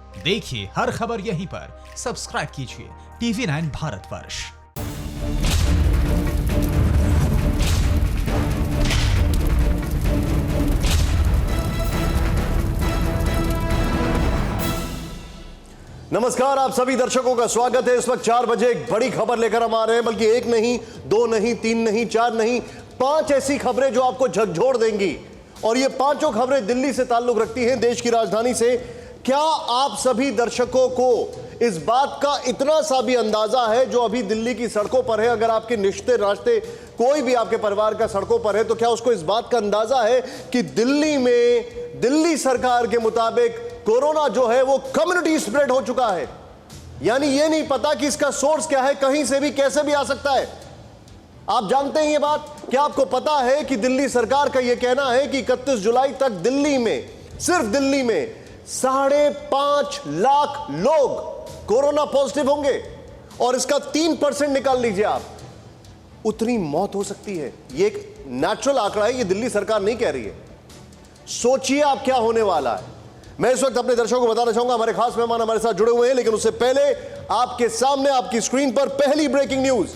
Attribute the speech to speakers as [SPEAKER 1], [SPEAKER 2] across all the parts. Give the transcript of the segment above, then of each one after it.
[SPEAKER 1] देखिए हर खबर यहीं पर, सब्सक्राइब कीजिए TV9 भारतवर्ष।
[SPEAKER 2] नमस्कार, आप सभी दर्शकों का स्वागत है। इस वक्त 4 बजे एक बड़ी खबर लेकर हम आ रहे हैं, बल्कि एक नहीं, दो नहीं, तीन नहीं, चार नहीं, 5 ऐसी खबरें जो आपको झकझोर देंगी। और ये पांचों खबरें दिल्ली से ताल्लुक रखती हैं, देश की राजधानी से। क्या आप सभी दर्शकों को इस बात का इतना सा भी अंदाजा है जो अभी दिल्ली की सड़कों पर है? अगर आपके रिश्ते रास्ते कोई भी आपके परिवार का सड़कों पर है तो क्या उसको इस बात का अंदाजा है कि दिल्ली में दिल्ली सरकार के मुताबिक कोरोना जो है वो कम्युनिटी स्प्रेड हो चुका है? यानी ये नहीं पता कि इसका सोर्स क्या है, कहीं से भी कैसे भी आ सकता है। आप जानते हैं ये बात? क्या आपको पता है कि दिल्ली सरकार का यह कहना है कि 31 जुलाई तक दिल्ली में, सिर्फ दिल्ली में 5.5 लाख लोग कोरोना पॉजिटिव होंगे और इसका 3% निकाल लीजिए आप, उतनी मौत हो सकती है। यह एक नेचुरल आंकड़ा है, यह दिल्ली सरकार नहीं कह रही है। सोचिए आप क्या होने वाला है। मैं इस वक्त अपने दर्शकों को बताना चाहूंगा, हमारे खास मेहमान हमारे साथ जुड़े हुए हैं, लेकिन उससे पहले आपके सामने आपकी स्क्रीन पर पहली ब्रेकिंग न्यूज।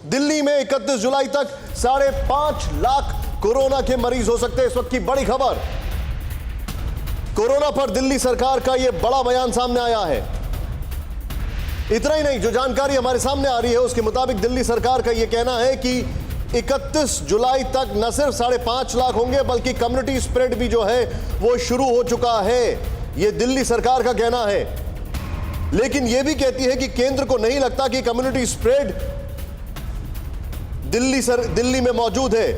[SPEAKER 2] दिल्ली में 31 जुलाई तक 5.5 लाख कोरोना के मरीज हो सकते हैं। इस वक्त की बड़ी खबर, कोरोना पर दिल्ली सरकार का यह बड़ा बयान सामने आया है। इतना ही नहीं, जो जानकारी हमारे सामने आ रही है उसके मुताबिक दिल्ली सरकार का यह कहना है कि 31 जुलाई तक न सिर्फ 5.5 लाख होंगे, बल्कि कम्युनिटी स्प्रेड भी जो है वो शुरू हो चुका है। यह दिल्ली सरकार का कहना है। लेकिन यह भी कहती है कि केंद्र को नहीं लगता कि कम्युनिटी स्प्रेड दिल्ली में मौजूद है।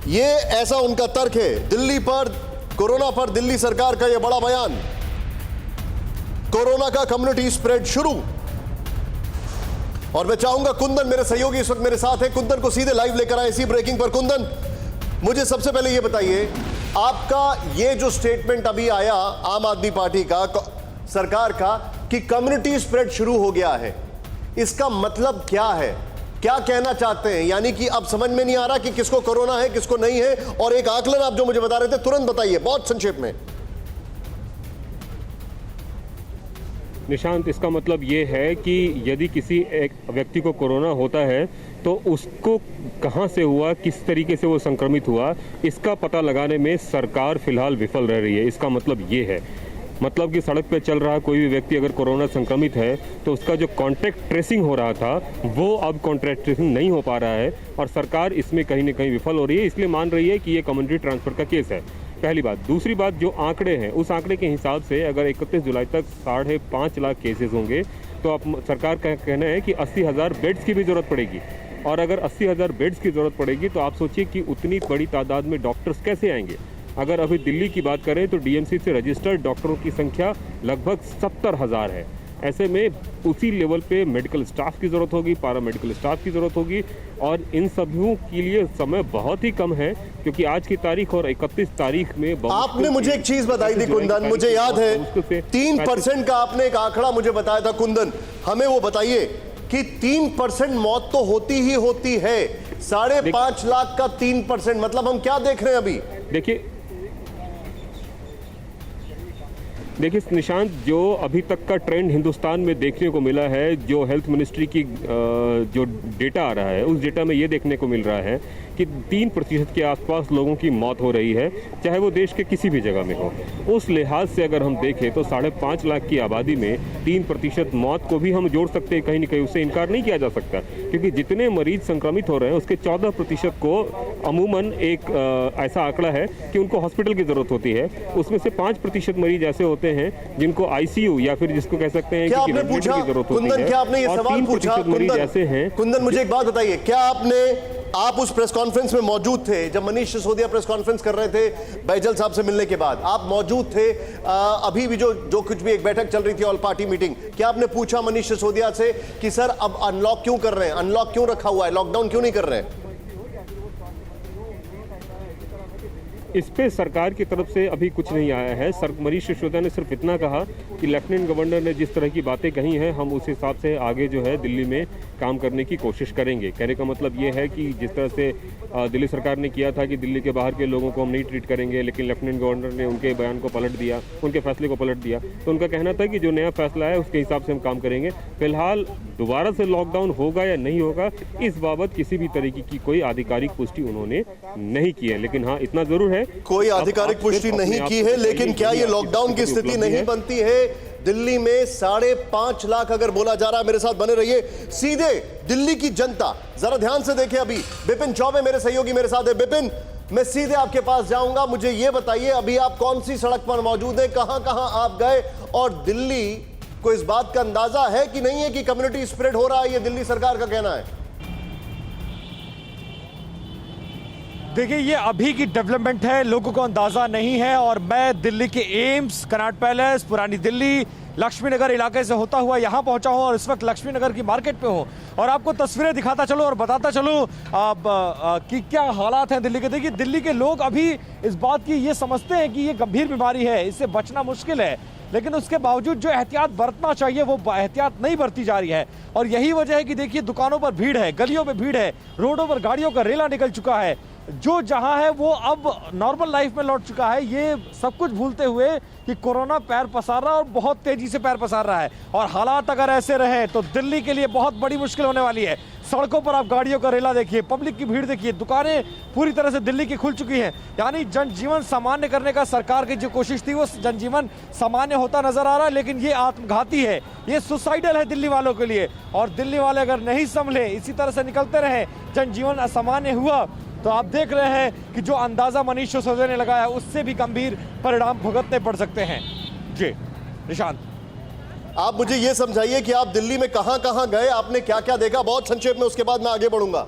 [SPEAKER 2] यह ऐसा उनका तर्क है। दिल्ली पर, कोरोना पर दिल्ली सरकार का यह बड़ा बयान, कोरोना का कम्युनिटी स्प्रेड शुरू। और मैं चाहूंगा कुंदन, मेरे सहयोगी इस वक्त मेरे साथ है, कुंदन को सीधे लाइव लेकर आए इसी ब्रेकिंग पर। कुंदन, मुझे सबसे पहले यह बताइए, आपका ये जो स्टेटमेंट अभी आया आम आदमी पार्टी का, सरकार का, कि कम्युनिटी स्प्रेड शुरू हो गया है, इसका मतलब क्या है? क्या कहना चाहते हैं? यानी कि अब समझ में नहीं आ रहा कि किसको कोरोना है, किसको नहीं है। और एक आकलन आप जो मुझे बता रहे थे, तुरंत बताइए, बहुत संक्षेप में।
[SPEAKER 3] निशांत, इसका मतलब ये है कि यदि किसी एक व्यक्ति को कोरोना होता है तो उसको कहां से हुआ, किस तरीके से वो संक्रमित हुआ, इसका पता लगाने में सरकार फिलहाल विफल रह रही है। इसका मतलब ये है, मतलब कि सड़क पे चल रहा कोई भी व्यक्ति अगर कोरोना संक्रमित है तो उसका जो कॉन्टैक्ट ट्रेसिंग हो रहा था वो अब कॉन्टैक्ट ट्रेसिंग नहीं हो पा रहा है और सरकार इसमें कहीं ना कहीं विफल हो रही है। इसलिए मान रही है कि ये कम्युनिटी ट्रांसफर का केस है, पहली बात। दूसरी बात, जो आंकड़े हैं उस आंकड़े के हिसाब से अगर 31 जुलाई तक 5.5 लाख केसेस होंगे तो अब सरकार का कहना है कि 80,000 बेड्स की भी ज़रूरत पड़ेगी। और अगर 80,000 बेड्स की ज़रूरत पड़ेगी तो आप सोचिए कि उतनी बड़ी तादाद में डॉक्टर्स कैसे आएंगे। अगर अभी दिल्ली की बात करें तो डीएमसी से रजिस्टर्ड डॉक्टरों की संख्या लगभग 70,000 है। ऐसे में उसी लेवल पे मेडिकल स्टाफ की ज़रूरत होगी, पैरा मेडिकल स्टाफ की ज़रूरत होगी और इन सभी के लिए समय बहुत ही कम है, क्योंकि आज की तारीख और 31 तारीख में
[SPEAKER 2] आपने मुझे एक चीज बताई थी कुंदन, मुझे याद है 3% का आपने एक आंकड़ा मुझे बताया था कुंदन, हमें वो बताइए कि 3% मौत तो होती ही होती है। 5.5 लाख का 3% मतलब हम क्या देख रहे हैं अभी?
[SPEAKER 3] देखिए निशांत, जो अभी तक का ट्रेंड हिंदुस्तान में देखने को मिला है, जो हेल्थ मिनिस्ट्री की जो डेटा आ रहा है उस डेटा में ये देखने को मिल रहा है कि 3% के आसपास लोगों की मौत हो रही है, चाहे वो देश के किसी भी जगह में हो। उस लिहाज से अगर हम देखें तो 5.5 लाख की आबादी में 3% मौत को भी हम जोड़ सकते हैं, कहीं ना कहीं उससे इनकार नहीं किया जा सकता, क्योंकि जितने मरीज संक्रमित हो रहे हैं उसके 14% को अमूमन एक ऐसा आंकड़ा है कि उनको हॉस्पिटल की जरूरत होती है। उसमें से 5% मरीज ऐसे होते हैं जिनको आईसीयू या फिर जिसको कह सकते हैं कि वेंटिलेटर की जरूरत होती है।
[SPEAKER 2] क्या आपने ये सवाल पूछा?
[SPEAKER 3] मरीज ऐसे हैं।
[SPEAKER 2] कुंदन, मुझे एक बात बताइए, क्या आप उस प्रेस कॉन्फ्रेंस में मौजूद थे जब मनीष सिसोदिया प्रेस कॉन्फ्रेंस कर रहे थे बैजल साहब से मिलने के बाद? आप मौजूद थे? अभी भी जो कुछ भी एक बैठक चल रही थी, ऑल पार्टी मीटिंग, क्या आपने पूछा मनीष सिसोदिया से कि सर अब अनलॉक क्यों कर रहे हैं, अनलॉक क्यों रखा हुआ है, लॉकडाउन क्यों नहीं कर रहे हैं?
[SPEAKER 3] इस पे सरकार की तरफ से अभी कुछ नहीं आया है। मनीष सिसोदिया ने सिर्फ इतना कहा कि लेफ्टिनेंट गवर्नर ने जिस तरह की बातें कही हैं हम उस हिसाब से आगे जो है दिल्ली में काम करने की कोशिश करेंगे। कहने का मतलब ये है कि जिस तरह से दिल्ली सरकार ने किया था कि दिल्ली के बाहर के लोगों को हम नहीं ट्रीट करेंगे, लेकिन लेफ्टिनेंट गवर्नर ने उनके बयान को पलट दिया, उनके फैसले को पलट दिया, तो उनका कहना था कि जो नया फैसला है उसके हिसाब से हम काम करेंगे। फिलहाल दोबारा से लॉकडाउन होगा या नहीं होगा इस बाबत किसी भी तरीके की कोई आधिकारिक पुष्टि उन्होंने नहीं की है, लेकिन हाँ इतना जरूर है
[SPEAKER 2] कोई आधिकारिक पुष्टि नहीं की है। लेकिन क्या ये लॉकडाउन की स्थिति नहीं बनती है? दिल्ली में 5.5 लाख अगर बोला जा रहा है, मेरे साथ बने रहिए। सीधे दिल्ली की जनता जरा ध्यान से देखें। अभी बिपिन चौबे मेरे सहयोगी मेरे साथ है। बिपिन, मैं सीधे आपके पास जाऊंगा, मुझे यह बताइए अभी आप कौन सी सड़क पर मौजूद हैं, कहां कहां आप गए, और दिल्ली को इस बात का अंदाजा है कि नहीं है कि कम्युनिटी स्प्रेड हो रहा है? यह दिल्ली सरकार का कहना है।
[SPEAKER 4] देखिए, ये अभी की डेवलपमेंट है, लोगों को अंदाजा नहीं है। और मैं दिल्ली के एम्स, कनॉट पैलेस, पुरानी दिल्ली, लक्ष्मी नगर इलाके से होता हुआ यहाँ पहुँचा हूँ और इस वक्त लक्ष्मी नगर की मार्केट पे हूँ और आपको तस्वीरें दिखाता चलो और बताता चलो कि क्या हालात हैं दिल्ली के। देखिए, दिल्ली के लोग अभी इस बात की ये समझते हैं कि ये गंभीर बीमारी है, इससे बचना मुश्किल है, लेकिन उसके बावजूद जो एहतियात बरतना चाहिए वो एहतियात नहीं बरती जा रही है। और यही वजह है कि देखिए, दुकानों पर भीड़ है, गलियों में भीड़ है, रोडों पर गाड़ियों का रेला निकल चुका है। जो जहां है वो अब नॉर्मल लाइफ में लौट चुका है, ये सब कुछ भूलते हुए कि कोरोना पैर पसार रहा है और बहुत तेजी से पैर पसार रहा है। और हालात अगर ऐसे रहे तो दिल्ली के लिए बहुत बड़ी मुश्किल होने वाली है। सड़कों पर आप गाड़ियों का रेला देखिए, पब्लिक की भीड़ देखिए, दुकानें पूरी तरह से दिल्ली की खुल चुकी हैं। यानी जनजीवन सामान्य करने का सरकार की जो कोशिश थी वो जनजीवन सामान्य होता नजर आ रहा है, लेकिन ये आत्मघाती है, ये सुसाइडल है दिल्ली वालों के लिए। और दिल्ली वाले अगर नहीं संभले, इसी तरह से निकलते रहे, जनजीवन असामान्य हुआ, तो आप देख रहे हैं कि जो अंदाजा मनीष सिसोदिया ने लगाया उससे भी गंभीर परिणाम भुगतने पड़ सकते हैं। जी निशांत,
[SPEAKER 2] आप मुझे यह समझाइए कि आप दिल्ली में कहां कहां गए, आपने क्या क्या देखा, बहुत संक्षेप में, उसके बाद मैं आगे बढ़ूंगा।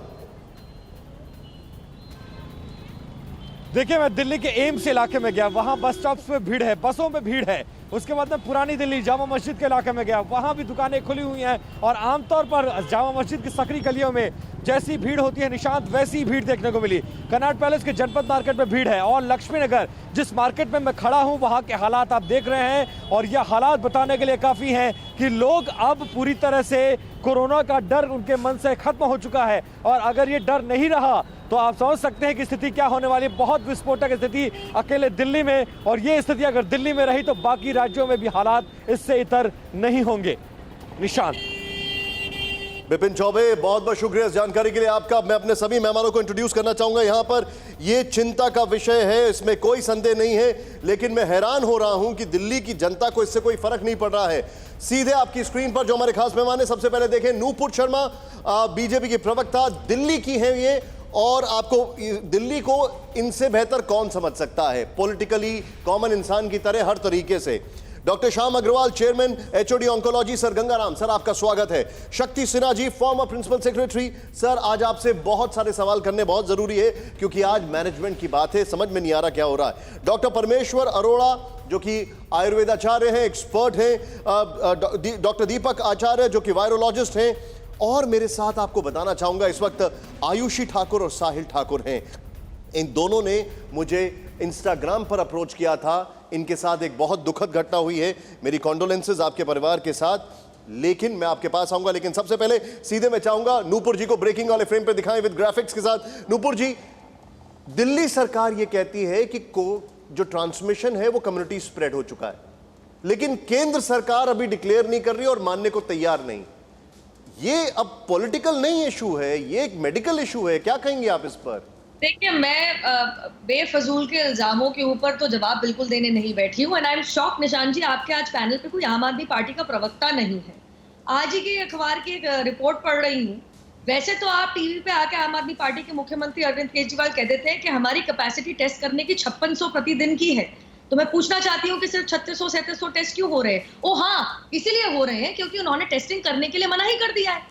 [SPEAKER 4] देखिए, मैं दिल्ली के एम्स इलाके में गया, वहां बस स्टॉप्स में भीड़ है, बसों में भीड़ है। उसके बाद मैं पुरानी दिल्ली जामा मस्जिद के इलाके में गया, वहां भी दुकानें खुली हुई हैं और आमतौर पर जामा मस्जिद की सकरी गलियों में जैसी भीड़ होती है निशांत, वैसी भीड़ देखने को मिली। कनॉट पैलेस के जनपद मार्केट में भीड़ है और लक्ष्मी नगर जिस मार्केट में मैं खड़ा हूं वहां के हालात आप देख रहे हैं। और यह हालात बताने के लिए काफी हैं कि लोग अब पूरी तरह से कोरोना का डर उनके मन से खत्म हो चुका है। और अगर ये डर नहीं रहा तो आप समझ सकते हैं कि स्थिति क्या होने वाली है। बहुत विस्फोटक स्थिति अकेले दिल्ली में, और ये स्थिति अगर दिल्ली में रही तो बाकी राज्यों में भी हालात इससे इतर नहीं होंगे। निशांत।
[SPEAKER 2] बिपिन चौबे, बहुत बहुत शुक्रिया इस जानकारी के लिए आपका। मैं अपने सभी मेहमानों को इंट्रोड्यूस करना चाहूंगा यहाँ पर। ये चिंता का विषय है, इसमें कोई संदेह नहीं है, लेकिन मैं हैरान हो रहा हूं कि दिल्ली की जनता को इससे कोई फर्क नहीं पड़ रहा है। सीधे आपकी स्क्रीन पर जो हमारे खास मेहमान है, सबसे पहले देखें नूपुर शर्मा, बीजेपी की प्रवक्ता, दिल्ली की हैं ये, और आपको दिल्ली को इनसे बेहतर कौन समझ सकता है पॉलिटिकली, कॉमन इंसान की तरह हर तरीके से। Doctor Shyam Agarwal, chairman HOD oncology, sir Ganga Ram, sir आपका स्वागत है। Shakti Sinha ji, former principal secretary, sir आज आपसे बहुत सारे सवाल करने बहुत जरूरी है क्योंकि आज मैनेजमेंट की बात है, समझ में नहीं आ रहा क्या हो रहा है। डॉक्टर परमेश्वर अरोड़ा जो कि आयुर्वेदाचार्य हैं, एक्सपर्ट हैं, डॉक्टर दीपक आचार्य जो कि वायरोलॉजिस्ट हैं, और मेरे साथ आपको बताना चाहूंगा इस वक्त आयुषी ठाकुर और साहिल ठाकुर हैं। इन दोनों ने मुझे इंस्टाग्राम पर अप्रोच किया था, इनके साथ एक बहुत दुखद घटना हुई है, मेरी कॉन्डोलेंसेज आपके परिवार के साथ, लेकिन मैं आपके पास आऊंगा। लेकिन सबसे पहले सीधे मैं चाहूंगा नूपुर जी को ब्रेकिंग वाले फ्रेम पे दिखाएं विद ग्राफिक्स के साथ। नूपुर जी, दिल्ली सरकार ये कहती है कि जो ट्रांसमिशन है वो कम्युनिटी स्प्रेड हो चुका है, लेकिन केंद्र सरकार अभी डिक्लेयर नहीं कर रही और मानने को तैयार नहीं। ये अब पॉलिटिकल नहीं इशू है, ये एक मेडिकल इशू है, क्या कहेंगे आप इस पर?
[SPEAKER 5] देखिए, मैं बेफजूल के इल्जामों के ऊपर तो जवाब बिल्कुल देने नहीं बैठी हूँ। एंड आई एम शॉक निशान जी, आपके आज पैनल पे कोई आम आदमी पार्टी का प्रवक्ता नहीं है। आज ही के अखबार की एक रिपोर्ट पढ़ रही हूँ। वैसे तो आप टीवी पे आके आम आदमी पार्टी के मुख्यमंत्री अरविंद केजरीवाल कह देते हैं कि हमारी कैपेसिटी टेस्ट करने की 5600 प्रतिदिन की है। तो मैं पूछना चाहती हूँ कि सिर्फ 3600-3700 टेस्ट क्यों हो रहे हैं? ओ हाँ, इसीलिए हो रहे हैं क्योंकि उन्होंने टेस्टिंग करने के लिए मना ही कर दिया है।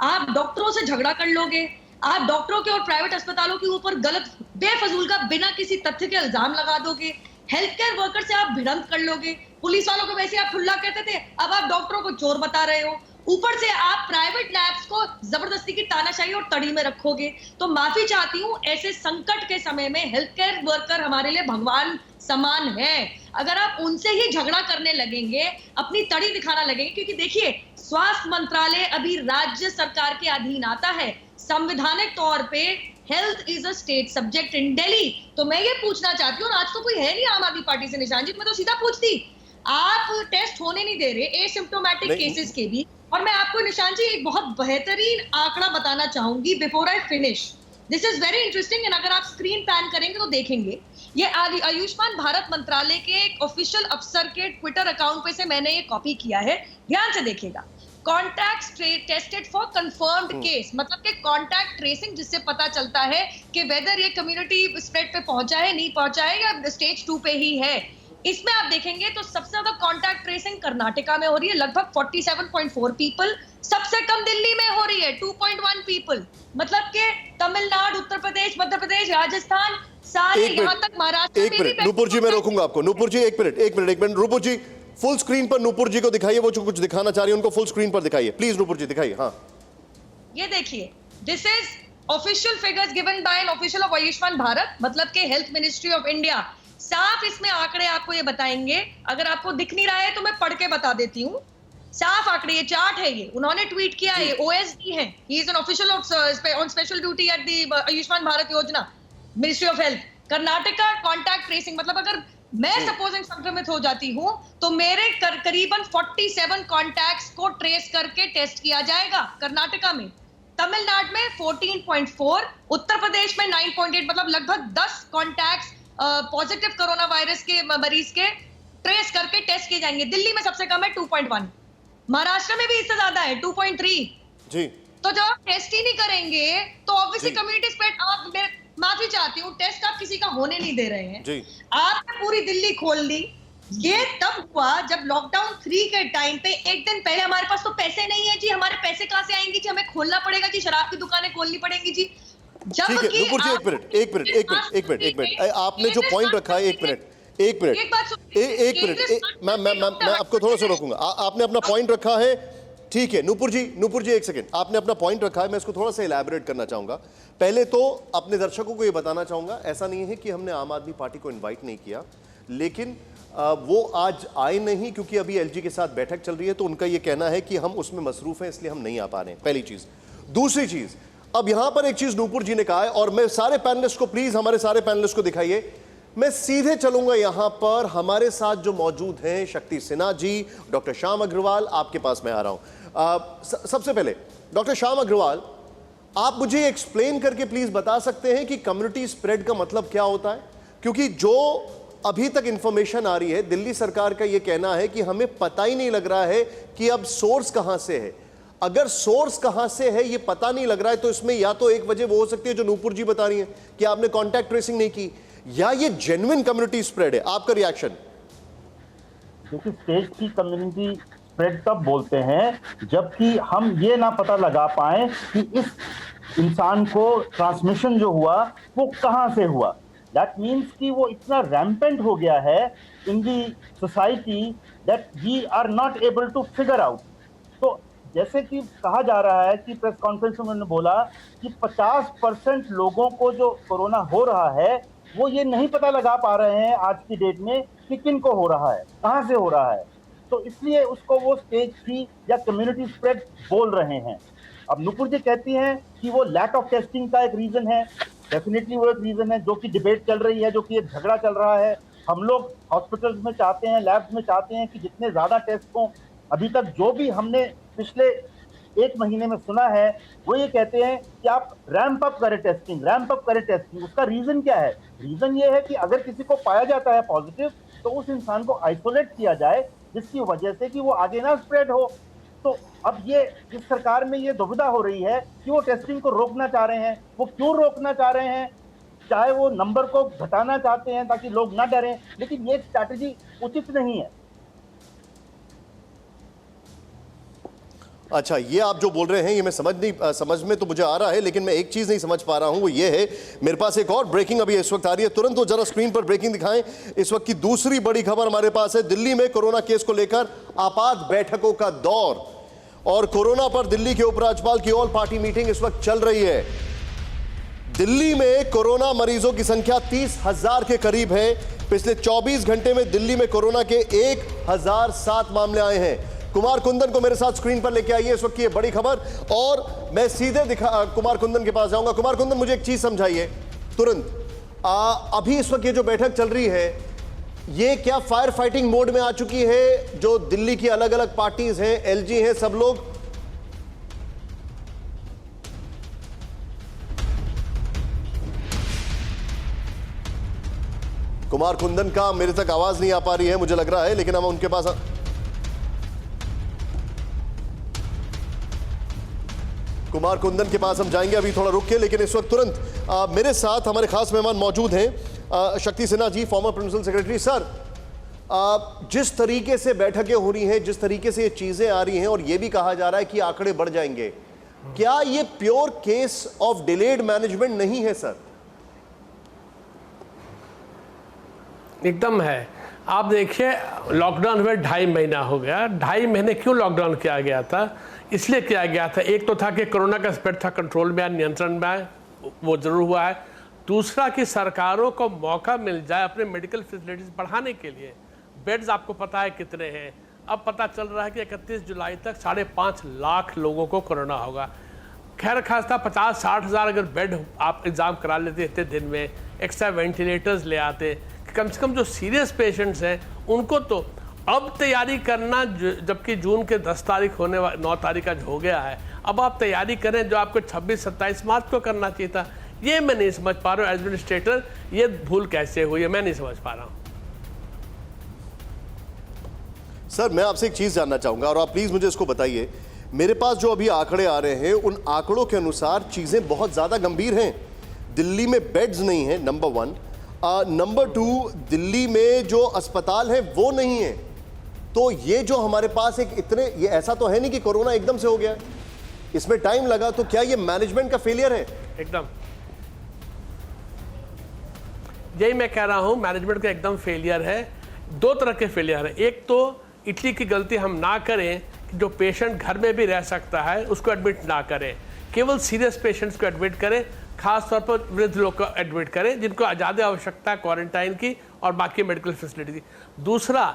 [SPEAKER 5] आप डॉक्टरों से झगड़ा कर लोगे, आप डॉक्टरों के और प्राइवेट अस्पतालों के ऊपर गलत बेफजूल का बिना किसी तथ्य के इल्जाम लगा दोगे, हेल्थ केयर वर्कर से आप भिड़ंत कर लोगे, पुलिस वालों को वैसे आप ठुल्ला कहते थे, अब आप डॉक्टरों को चोर बता रहे हो, ऊपर से आप प्राइवेट लैब्स को जबरदस्ती की तानाशाही और तड़ी में रखोगे। तो माफी चाहती हूँ, ऐसे संकट के समय में हेल्थ केयर वर्कर हमारे लिए भगवान समान है। अगर आप उनसे ही झगड़ा करने लगेंगे, अपनी तड़ी दिखाना लगेंगे, क्योंकि देखिए स्वास्थ्य मंत्रालय अभी राज्य सरकार के अधीन आता है। संवैधानिक तौर पे health is a state subject in Delhi. तो मैं ये पूछना चाहती हूँ, और आज तो कोई है नहीं आम आदमी पार्टी से निशान जी, मैं तो सीधा पूछती, आप टेस्ट होने नहीं दे रहे एसिम्प्टोमेटिक केसेस के भी। और मैं आपको निशान जी एक बहुत बेहतरीन आंकड़ा बताना चाहूंगी before I finish. This is very interesting, and अगर आप स्क्रीन पैन करेंगे तो देखेंगे, ये आयुष्मान भारत मंत्रालय के एक ऑफिशियल अफसर के ट्विटर अकाउंट पे से मैंने ये कॉपी किया है, ध्यान से देखिएगा। Contacts tested for confirmed case, मतलब कि कॉन्टैक्ट ट्रेसिंग, जिससे पता चलता है कि वेदर ये कम्युनिटी स्प्रेड पे पहुंचा है, नहीं पहुंचा है, या स्टेज 2 पे ही है। इसमें आप देखेंगे तो सबसे ज्यादा कॉन्टैक्ट ट्रेसिंग कर्नाटका में हो रही है, लगभग 47.4 पीपल। सबसे कम दिल्ली में हो रही है 2.1 पीपल। मतलब कि तमिलनाडु, उत्तर प्रदेश, मध्य प्रदेश, राजस्थान, सारे यहाँ तक महाराष्ट्र में भी।
[SPEAKER 2] नूपुर जी मैं रोकूंगा आपको। नूपुर जी एक मिनट नूपुर जी फुल स्क्रीन पर नूपुर जी को दिखाइए, वो जो कुछ दिखाना चाह रही है उनको फुल स्क्रीन पर दिखाइए प्लीज। नूपुर जी दिखाइए। हाँ,
[SPEAKER 5] ये देखिए, this is official figures given by an official of Ayushman Bharat, मतलब के हेल्थ मिनिस्ट्री ऑफ इंडिया। साफ इसमें आंकड़े आपको ये बताएंगे। अगर आपको दिख नहीं रहा है तो मैं पढ़ के बता देती हूँ। साफ आंकड़े, ये चार्ट है, ये उन्होंने ट्वीट किया है, ओएसडी है, he is an official on special duty at the Ayushman Bharat Yojana, ministry of health. Karnataka contact tracing, मतलब अगर मैं सपोजिंग संक्रमित हो जाती हूं तो मेरे करीबन 47 कॉन्टैक्ट्स को ट्रेस करके टेस्ट किया जाएगा कर्नाटका में। तमिलनाडु में 14.4, उत्तर प्रदेश में 9.8, मतलब लगभग 10 कॉन्टैक्ट्स पॉजिटिव कोरोना वायरस के मरीज के ट्रेस करके टेस्ट किए जाएंगे। दिल्ली में सबसे कम है 2.1, महाराष्ट्र में भी इससे ज्यादा है 2.3
[SPEAKER 2] जी। तो
[SPEAKER 5] जब आप टेस्ट ही नहीं करेंगे तो ऑब्वियसली कम्युनिटी स्प्रेड। आप, माफी चाहती हूँ, टेस्ट आप किसी का होने नहीं दे रहे हैं जी। आपने पूरी दिल्ली खोल दी। ये तब हुआ जब लॉकडाउन 3 के टाइम पे एक दिन पहले हमारे पास तो पैसे नहीं है जी, हमारे पैसे कहां से आएंगे जी, हमें खोलना पड़ेगा जी, शराब की दुकानें खोलनी पड़ेंगी जी।
[SPEAKER 2] जबकि एक मिनट आपने जो पॉइंट रखा है, एक मिनट मैं आपको थोड़ा सा रोकूंगा। आपने अपना पॉइंट रखा है, ठीक है। नूपुर जी एक सेकंड, आपने अपना पॉइंट रखा है, मैं इसको थोड़ा सा इलैबोरेट करना चाहूंगा। पहले तो अपने दर्शकों को ये बताना चाहूंगा, ऐसा नहीं है कि हमने आम आदमी पार्टी को इनवाइट नहीं किया, लेकिन वो आज आए नहीं क्योंकि अभी एलजी के साथ बैठक चल रही है, तो उनका ये कहना है कि हम उसमें मसरूफ हैं, इसलिए हम नहीं आ पा रहे हैं, पहली चीज। दूसरी चीज, अब यहां पर एक चीज नूपुर जी ने कहा है, और मैं सारे पैनलिस्ट को, प्लीज हमारे सारे पैनलिस्ट को दिखाइए, मैं सीधे चलूंगा यहां पर हमारे साथ जो मौजूद हैं, शक्ति सिन्हा जी, डॉक्टर श्याम अग्रवाल, आपके पास मैं आ रहा हूं। सबसे पहले डॉक्टर श्याम अग्रवाल, आप मुझे एक्सप्लेन करके प्लीज बता सकते हैं कि कम्युनिटी स्प्रेड का मतलब क्या होता है? क्योंकि जो अभी तक इंफॉर्मेशन आ रही है, दिल्ली सरकार का यह कहना है कि हमें पता ही नहीं लग रहा है कि अब सोर्स कहां से है। अगर सोर्स कहां से है ये पता नहीं लग रहा है, तो इसमें या तो एक वजह वो हो सकती है जो नूपुर जी बता रही है कि आपने कॉन्टैक्ट ट्रेसिंग नहीं की, या ये जेन्युइन कम्युनिटी स्प्रेड है। आपका रिएक्शन?
[SPEAKER 6] देखिए, स्टेज की कम्युनिटी स्प्रेड तब बोलते हैं जबकि हम ये ना पता लगा पाए कि इस इंसान को ट्रांसमिशन जो हुआ वो कहां से हुआ। दैट मीन्स कि वो इतना रैम्पेंट हो गया है in the society that we are not able to figure out. तो जैसे कि कहा जा रहा है कि प्रेस कॉन्फ्रेंस में उन्होंने बोला कि 50% लोगों को जो कोरोना हो रहा है वो ये नहीं पता लगा पा रहे हैं आज की डेट में कि किन को हो रहा है, कहां से हो रहा है, तो इसलिए उसको वो स्टेज 3 या कम्युनिटी स्प्रेड बोल रहे हैं। अब नूपुर जी कहती हैं कि वो लैक ऑफ टेस्टिंग का एक रीजन है, डेफिनेटली वो एक रीजन है, जो कि डिबेट चल रही है, जो कि एक झगड़ा चल रहा है। हम लोग हॉस्पिटल्स में चाहते हैं, लैब्स में चाहते हैं कि जितने ज्यादा टेस्ट हों। अभी तक जो भी हमने पिछले 1 महीने में सुना है वो ये कहते हैं कि आप रैंप अप करें टेस्टिंग। उसका रीजन क्या है? रीजन ये है कि अगर किसी को पाया जाता है पॉजिटिव तो उस इंसान को आइसोलेट किया जाए, जिसकी वजह से कि वो आगे ना स्प्रेड हो। तो अब ये इस सरकार में ये दुविधा हो रही है कि वो टेस्टिंग को रोकना चाह रहे हैं। वो क्यों रोकना चाह रहे हैं? चाहे वो नंबर को घटाना चाहते हैं ताकि लोग ना डरें, लेकिन ये स्ट्रैटेजी उचित नहीं है।
[SPEAKER 2] अच्छा, ये आप जो बोल रहे हैं ये मैं समझ में तो मुझे आ रहा है, लेकिन मैं एक चीज नहीं समझ पा रहा हूं, वो ये है, मेरे पास एक और ब्रेकिंग अभी इस वक्त आ रही है, तुरंत वो जरा स्क्रीन पर ब्रेकिंग दिखाएं। इस वक्त की दूसरी बड़ी खबर हमारे पास है, दिल्ली में कोरोना केस को लेकर आपात बैठकों का दौर। और कोरोना पर दिल्ली के उपराज्यपाल की ऑल पार्टी मीटिंग इस वक्त चल रही है। दिल्ली में कोरोना मरीजों की संख्या 30,000 के करीब है। पिछले 24 घंटे में दिल्ली में कोरोना के 1007 मामले आए हैं। कुमार कुंदन को मेरे साथ स्क्रीन पर लेके आइए, इस वक्त की ये बड़ी खबर। और मैं सीधे कुमार कुंदन के पास जाऊंगा। कुमार कुंदन, मुझे एक चीज समझाइए तुरंत। अभी इस वक्त ये जो बैठक चल रही है, ये क्या फायर फाइटिंग मोड में आ चुकी है? जो दिल्ली की अलग अलग पार्टीज हैं, एलजी हैं, सब लोग कुमार कुंदन का मेरे तक आवाज नहीं आ पा रही है, मुझे लग रहा है, लेकिन हम उनके पास कुमार कुंदन के पास हम जाएंगे अभी थोड़ा रुक के। लेकिन इस वक्त तुरंत मेरे साथ हमारे खास मेहमान मौजूद हैं। शक्ति Sinha ji, former principal secretary. Sir, जिस तरीके से बैठकें हो रही हैं, जिस तरीके से ये चीजें आ रही हैं और ये भी कहा जा रहा है कि आंकड़े बढ़ जाएंगे, क्या ये pure case of delayed management नहीं है सर?
[SPEAKER 7] एकदम है। आप देखिए, लॉकडाउन हुए 2.5 महीना हो गया। 2.5 महीने क्यों लॉकडाउन किया गया था? इसलिए किया गया था, एक तो था कि कोरोना का स्प्रेड था कंट्रोल में आए, नियंत्रण में आए, वो जरूर हुआ है। दूसरा कि सरकारों को मौका मिल जाए अपने मेडिकल फैसिलिटीज बढ़ाने के लिए। बेड्स आपको पता है कितने हैं? अब पता चल रहा है कि 31 जुलाई तक 5.5 लाख लोगों को कोरोना होगा। खैर खास्ता 50-60 हज़ार अगर बेड आप एग्जाम करा लेते इतने दिन में, एक्स्ट्रा वेंटिलेटर्स ले आते, कम से कम जो सीरियस पेशेंट्स हैं उनको तो अब तैयारी करना, जबकि जून के 10 तारीख होने 9 तारीख आज हो गया है, अब आप तैयारी करें जो आपको 26-27 मार्च को करना चाहिए था। ये मैं नहीं समझ पा रहा हूँ एडमिनिस्ट्रेटर, ये भूल कैसे हुई है, मैं नहीं समझ पा रहा हूँ।
[SPEAKER 2] सर, मैं आपसे एक चीज जानना चाहूंगा और आप प्लीज मुझे इसको बताइए। मेरे पास जो अभी आंकड़े आ रहे हैं, उन आंकड़ों के अनुसार चीजें बहुत ज्यादा गंभीर हैं। दिल्ली में बेड्स नहीं है, नंबर 1। नंबर 2, दिल्ली में जो अस्पताल है वो नहीं है। तो ये जो हमारे पास ये ऐसा तो है नहीं कि कोरोना एकदम से हो गया, इसमें टाइम लगा। तो क्या ये मैनेजमेंट का फेलियर है?
[SPEAKER 7] एकदम यही मैं कह रहा हूं, मैनेजमेंट का एकदम फेलियर है। 2 तरह के फेलियर है। एक तो इटली की गलती हम ना करें कि जो पेशेंट घर में भी रह सकता है उसको एडमिट ना करें, केवल सीरियस पेशेंट्स को एडमिट करें, खास तौर पर वृद्ध लोग को एडमिट करें जिनको ज़्यादा आवश्यकता है क्वारंटाइन की और बाकी मेडिकल फैसिलिटी की। दूसरा,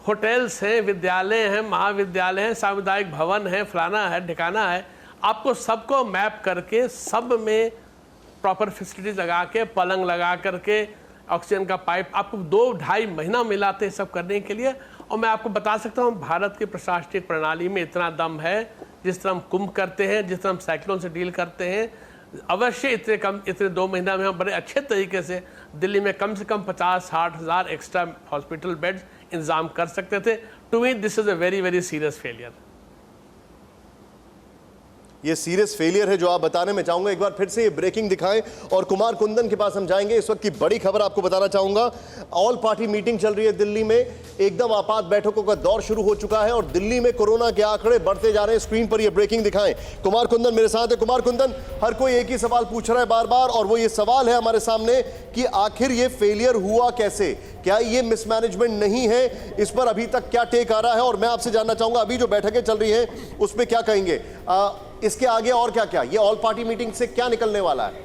[SPEAKER 7] होटल्स हैं, विद्यालय हैं, महाविद्यालय हैं, सामुदायिक भवन है, फलाना है, ठिकाना है, आपको सबको मैप करके सब में प्रॉपर फैसिलिटीज लगा के, पलंग लगा करके, ऑक्सीजन का पाइप, आपको 2-2.5 महीना मिलाते सब करने के लिए। और मैं आपको बता सकता हूँ, भारत की प्रशासनिक प्रणाली में इतना दम है, जिस तरह हम कुंभ करते हैं, जिस तरह हम साइक्लोन से डील करते हैं, अवश्य इतने 2 महीना में हम बड़े अच्छे तरीके से दिल्ली में कम से कम 50-60 हज़ार एक्स्ट्रा हॉस्पिटल बेड्स इंतजाम कर सकते थे। To me this is a very very serious failure.
[SPEAKER 2] ये सीरियस फेलियर है जो आप बताने में चाहूंगा। एक बार फिर से ये ब्रेकिंग दिखाएं और कुमार कुंदन के पास हम जाएंगे। इस वक्त की बड़ी खबर आपको बताना चाहूंगा। ऑल पार्टी मीटिंग चल रही है दिल्ली में, एकदम आपात बैठकों का दौर शुरू हो चुका है और दिल्ली में कोरोना के आंकड़े बढ़ते जा रहे हैं। स्क्रीन पर ये ब्रेकिंग दिखाएं। कुमार कुंदन मेरे साथ है। कुमार कुंदन, हर कोई एक ही सवाल पूछ रहा है बार बार, और वो ये सवाल है हमारे सामने कि आखिर ये फेलियर हुआ कैसे? क्या ये मिसमैनेजमेंट नहीं है? इस पर अभी तक क्या टेक आ रहा है? और मैं आपसे जानना चाहूंगा, अभी जो बैठकें चल रही हैं उस पर क्या कहेंगे? इसके आगे और क्या क्या, ये ऑल पार्टी मीटिंग से क्या निकलने वाला है?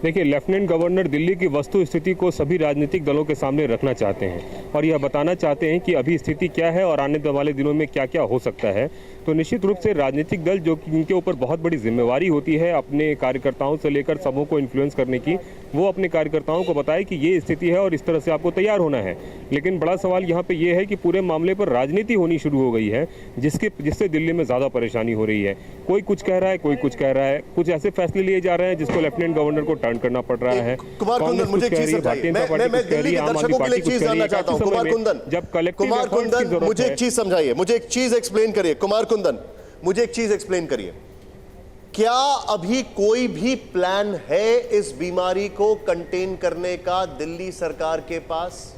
[SPEAKER 3] देखिए, लेफ्टिनेंट गवर्नर दिल्ली की वस्तु स्थिति को सभी राजनीतिक दलों के सामने रखना चाहते हैं और यह बताना चाहते हैं कि अभी स्थिति क्या है और आने वाले दिनों में क्या क्या हो सकता है। तो निश्चित रूप से राजनीतिक दल, जो कि इनके ऊपर बहुत बड़ी जिम्मेवारी होती है अपने कार्यकर्ताओं से लेकर सबों को इन्फ्लुएंस करने की, वो अपने कार्यकर्ताओं को बताए कि ये स्थिति है और इस तरह से आपको तैयार होना है। लेकिन बड़ा सवाल यहाँ पे ये है कि पूरे मामले पर राजनीति होनी शुरू हो गई है, जिससे दिल्ली में ज़्यादा परेशानी हो रही है। कोई कुछ कह रहा है, कोई कुछ कह रहा है, कुछ ऐसे फैसले लिए जा रहे हैं जिसको लेफ्टिनेंट गवर्नर को टर्न करना पड़ रहा है।
[SPEAKER 2] कुमार कुंदन, मुझे एक चीज समझाइए। मैं दिल्ली के दर्शकों के लिए एक चीज जानना चाहता हूं। कुमार कुंदन, मुझे एक चीज समझाइए, मुझे एक चीज एक्सप्लेन करिए। कुमार कुंदन, मुझे एक चीज एक्सप्लेन करिए। क्या अभी कोई भी प्लान है इस बीमारी को कंटेन करने का दिल्ली सरकार के पास?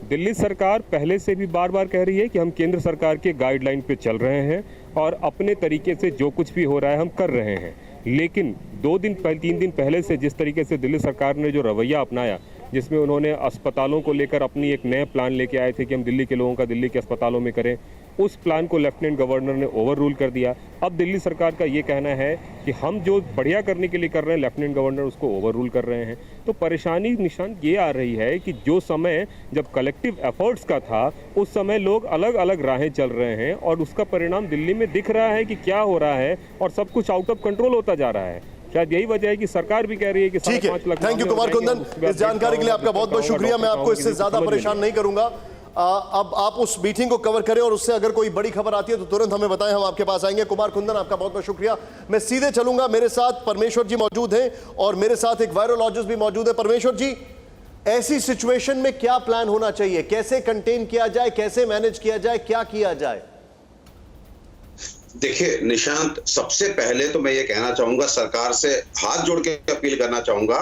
[SPEAKER 3] दिल्ली सरकार पहले से भी बार बार कह रही है कि हम केंद्र सरकार के गाइडलाइन पे चल रहे हैं और अपने तरीके से जो कुछ भी हो रहा है हम कर रहे हैं। लेकिन 3 दिन पहले से जिस तरीके से दिल्ली सरकार ने जो रवैया अपनाया, जिसमें उन्होंने अस्पतालों को लेकर अपनी एक नया प्लान लेके आए थे कि हम दिल्ली के लोगों का दिल्ली के अस्पतालों में करें। उस प्लान को लेफ्टिनेंट गवर्नर ने ओवर रूल कर दिया। अब दिल्ली सरकार का ये कहना है कि हम जो बढ़िया करने के लिए कर रहे हैं, लेफ्टिनेंट गवर्नर उसको ओवर रूल कर रहे हैं। तो परेशानी निशान ये आ रही है कि जो समय जब कलेक्टिव एफर्ट्स का था, उस समय लोग अलग अलग राहें चल रहे हैं और उसका परिणाम दिल्ली में दिख रहा है कि क्या हो रहा है और सब कुछ आउट ऑफ कंट्रोल होता जा रहा है। शायद यही वजह है कि सरकार भी कह रही है कि
[SPEAKER 2] ठीक है। थैंक यू कुमार कुंदन, इस जानकारी के लिए आपका बहुत बहुत शुक्रिया। मैं आपको इससे ज्यादा परेशान नहीं करूंगा। अब आप उस मीटिंग को कवर करें और उससे अगर कोई बड़ी खबर आती है तो तुरंत हमें बताएं, हम आपके पास आएंगे। कुमार कुंदन, आपका बहुत बहुत शुक्रिया। मैं सीधे चलूंगा, मेरे साथ परमेश्वर जी मौजूद हैं और मेरे साथ एक वायरोलॉजिस्ट भी मौजूद है। परमेश्वर जी, ऐसी सिचुएशन में क्या प्लान होना चाहिए, कैसे कंटेन किया जाए, कैसे मैनेज किया जाए, क्या किया जाए?
[SPEAKER 8] देखिए निशांत, सबसे पहले तो मैं ये कहना चाहूंगा, सरकार से हाथ जोड़ के अपील करना चाहूंगा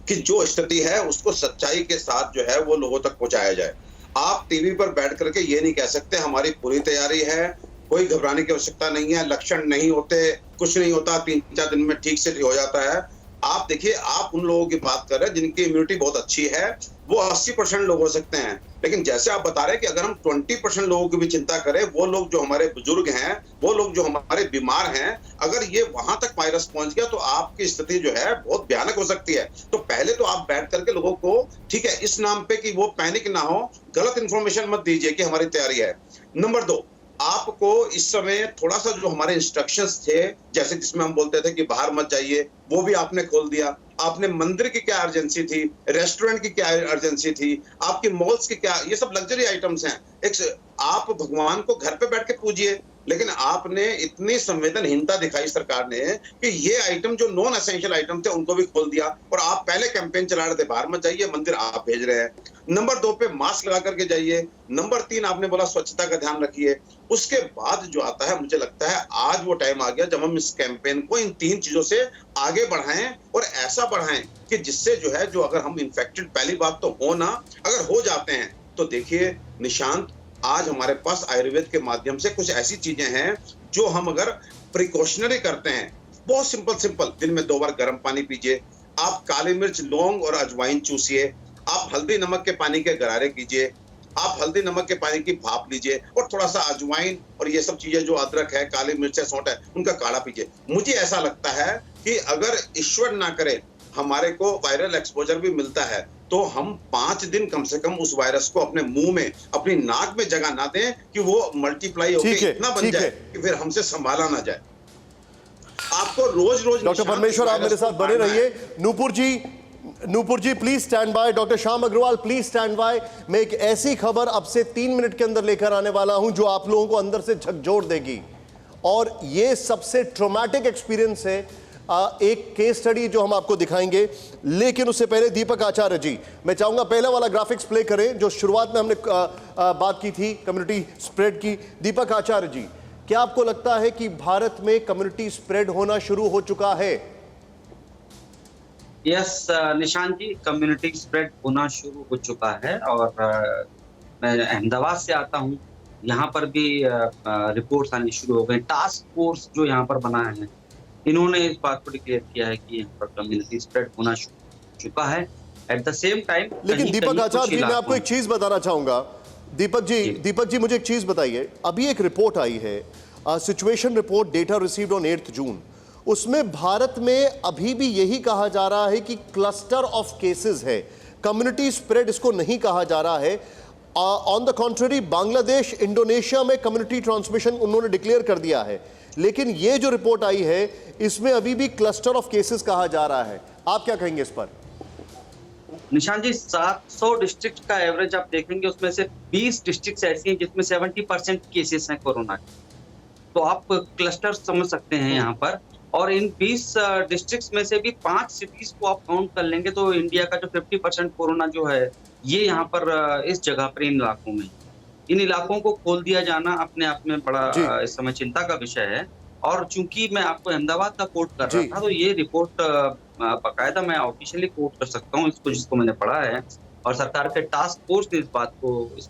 [SPEAKER 8] कि जो स्थिति है उसको सच्चाई के साथ जो है वो लोगों तक पहुंचाया जाए। आप टीवी पर बैठ करके ये नहीं कह सकते हमारी पूरी तैयारी है, कोई घबराने की आवश्यकता नहीं है, लक्षण नहीं होते, कुछ नहीं होता, 3-4 दिन में ठीक से हो जाता है। आप देखिए, आप उन लोगों की बात कर रहे हैं जिनकी इम्यूनिटी बहुत अच्छी है, वो 80% लोग हो सकते हैं। लेकिन जैसे आप बता रहे हैं कि अगर हम 20% लोगों की भी चिंता करें, वो लोग जो हमारे बुजुर्ग हैं, वो लोग जो हमारे बीमार हैं, अगर ये वहां तक वायरस पहुंच गया तो आपकी स्थिति जो है बहुत भयानक हो सकती है। तो पहले तो आप बैठ करके लोगों को, ठीक है, इस नाम पे कि वो पैनिक ना हो, गलत इंफॉर्मेशन मत दीजिए कि हमारी तैयारी है। नंबर 2, आपको इस समय थोड़ा सा जो हमारे इंस्ट्रक्शंस थे, जैसे जिसमें हम बोलते थे कि बाहर मत जाइए, वो भी आपने खोल दिया। आपने मंदिर की क्या अर्जेंसी थी, रेस्टोरेंट की क्या अर्जेंसी थी, आपकी मॉल्स की क्या, ये सब लग्जरी आइटम्स हैं। आप भगवान को घर पे बैठ के पूजिए, लेकिन आपने इतनी संवेदनहीनता दिखाई सरकार ने कि ये आइटम जो नॉन एसेंशियल आइटम थे उनको भी खोल दिया। और आप पहले कैंपेन चला रहे थे बाहर मत जाइए, मंदिर आप भेज रहे हैं। नंबर 2 पे मास्क लगा करके जाइए। नंबर 3 आपने बोला स्वच्छता का ध्यान रखिए। उसके बाद जो आता है, मुझे लगता है आज वो टाइम आ गया जब हम इस कैंपेन को इन 3 चीजों से आगे बढ़ाएं और ऐसा बढ़ाएं कि जिससे जो है, जो अगर हम इन्फेक्टेड, पहली बात तो हो ना, अगर हो जाते हैं तो देखिए निशांत, आज हमारे पास आयुर्वेद के माध्यम से कुछ ऐसी चीजें हैं जो हम अगर प्रिकॉशनरी करते हैं, बहुत सिंपल, दिन में 2 बार गर्म पानी पीजिए, आप काली मिर्च, लौंग और अजवाइन चूसिए, आप हल्दी नमक के पानी के गरारे कीजिए, आप हल्दी नमक के पानी की भाप लीजिए और थोड़ा सा अजवाइन और ये सब चीजें जो अदरक है, काली मिर्च है, सौंठ है, उनका काढ़ा पीजिए। मुझे ऐसा लगता है कि अगर ईश्वर ना करे हमारे को वायरल एक्सपोजर भी मिलता है तो हम 5 दिन कम से कम उस वायरस को अपने मुंह में, अपनी नाक में जगह ना दें कि वो मल्टीप्लाई होकर इतना बन जाए कि फिर हमसे संभाला ना जाए। आपको रोज
[SPEAKER 2] डॉक्टर परमेश्वर, आप मेरे साथ बने रहिए। Nupur ji please stand by. Doctor Shyam Agarwal please stand by. मैं एक ऐसी खबर अब से 3 मिनट के अंदर लेकर आने वाला हूं जो आप लोगों को अंदर से झकझोर देगी, और ये सबसे ट्रॉमेटिक एक्सपीरियंस है। एक केस स्टडी जो हम आपको दिखाएंगे, लेकिन उससे पहले दीपक आचार्य जी, मैं चाहूंगा पहला वाला ग्राफिक्स प्ले करें जो शुरुआत में हमने बात की थी कम्युनिटी स्प्रेड की। दीपक आचार्य जी, क्या आपको लगता है कि भारत में कम्युनिटी स्प्रेड होना शुरू हो चुका है?
[SPEAKER 9] यस निशांत जी, कम्युनिटी स्प्रेड होना शुरू हो चुका है। और मैं अहमदाबाद से आता हूँ, यहाँ पर भी रिपोर्ट्स आनी शुरू हो गए। टास्क फोर्स जो यहाँ पर बना है, इन्होंने इस बात को डिक्लेयर किया है कि यहाँ पर कम्युनिटी स्प्रेड होना शुरू हो चुका है। एट द सेम टाइम,
[SPEAKER 2] लेकिन दीपक आचार्य जी, मैं आपको एक चीज बताना चाहूंगा। दीपक जी मुझे एक चीज बताइए। अभी एक रिपोर्ट आई है, situation report, data received on 8 जून। उसमें भारत में अभी भी यही कहा जा रहा है कि क्लस्टर ऑफ केसेस है, कम्युनिटी स्प्रेड इसको नहीं कहा जा रहा है। On the contrary, Bangladesh, Indonesia में कम्युनिटी ट्रांसमिशन उन्होंने डिक्लेयर कर दिया है। लेकिन ये जो रिपोर्ट आई है इसमें अभी भी क्लस्टर ऑफ केसेस कहा जा रहा है। आप क्या कहेंगे इस पर?
[SPEAKER 9] निशान जी, 700 डिस्ट्रिक्ट का एवरेज आप देखेंगे, उसमें से 20 डिस्ट्रिक्ट ऐसी हैं जिसमें 70% केसेस हैं कोरोना के। तो आप क्लस्टर समझ सकते हैं यहाँ पर। और इन 20 डिस्ट्रिक्ट्स में से भी 5 सिटीज को आप काउंट कर लेंगे तो इंडिया का जो 50% कोरोना जो है, ये यहाँ पर इस जगह पर, इन इलाकों में, इन इलाकों को खोल दिया जाना अपने आप में बड़ा इस समय चिंता का विषय है। और चूंकि मैं आपको अहमदाबाद का कोट कर रहा था, तो ये रिपोर्ट बाकायदा मैं ऑफिशियली कोट कर सकता हूँ इसको, जिसको मैंने पढ़ा है। और सरकार के टास्क फोर्स ने इस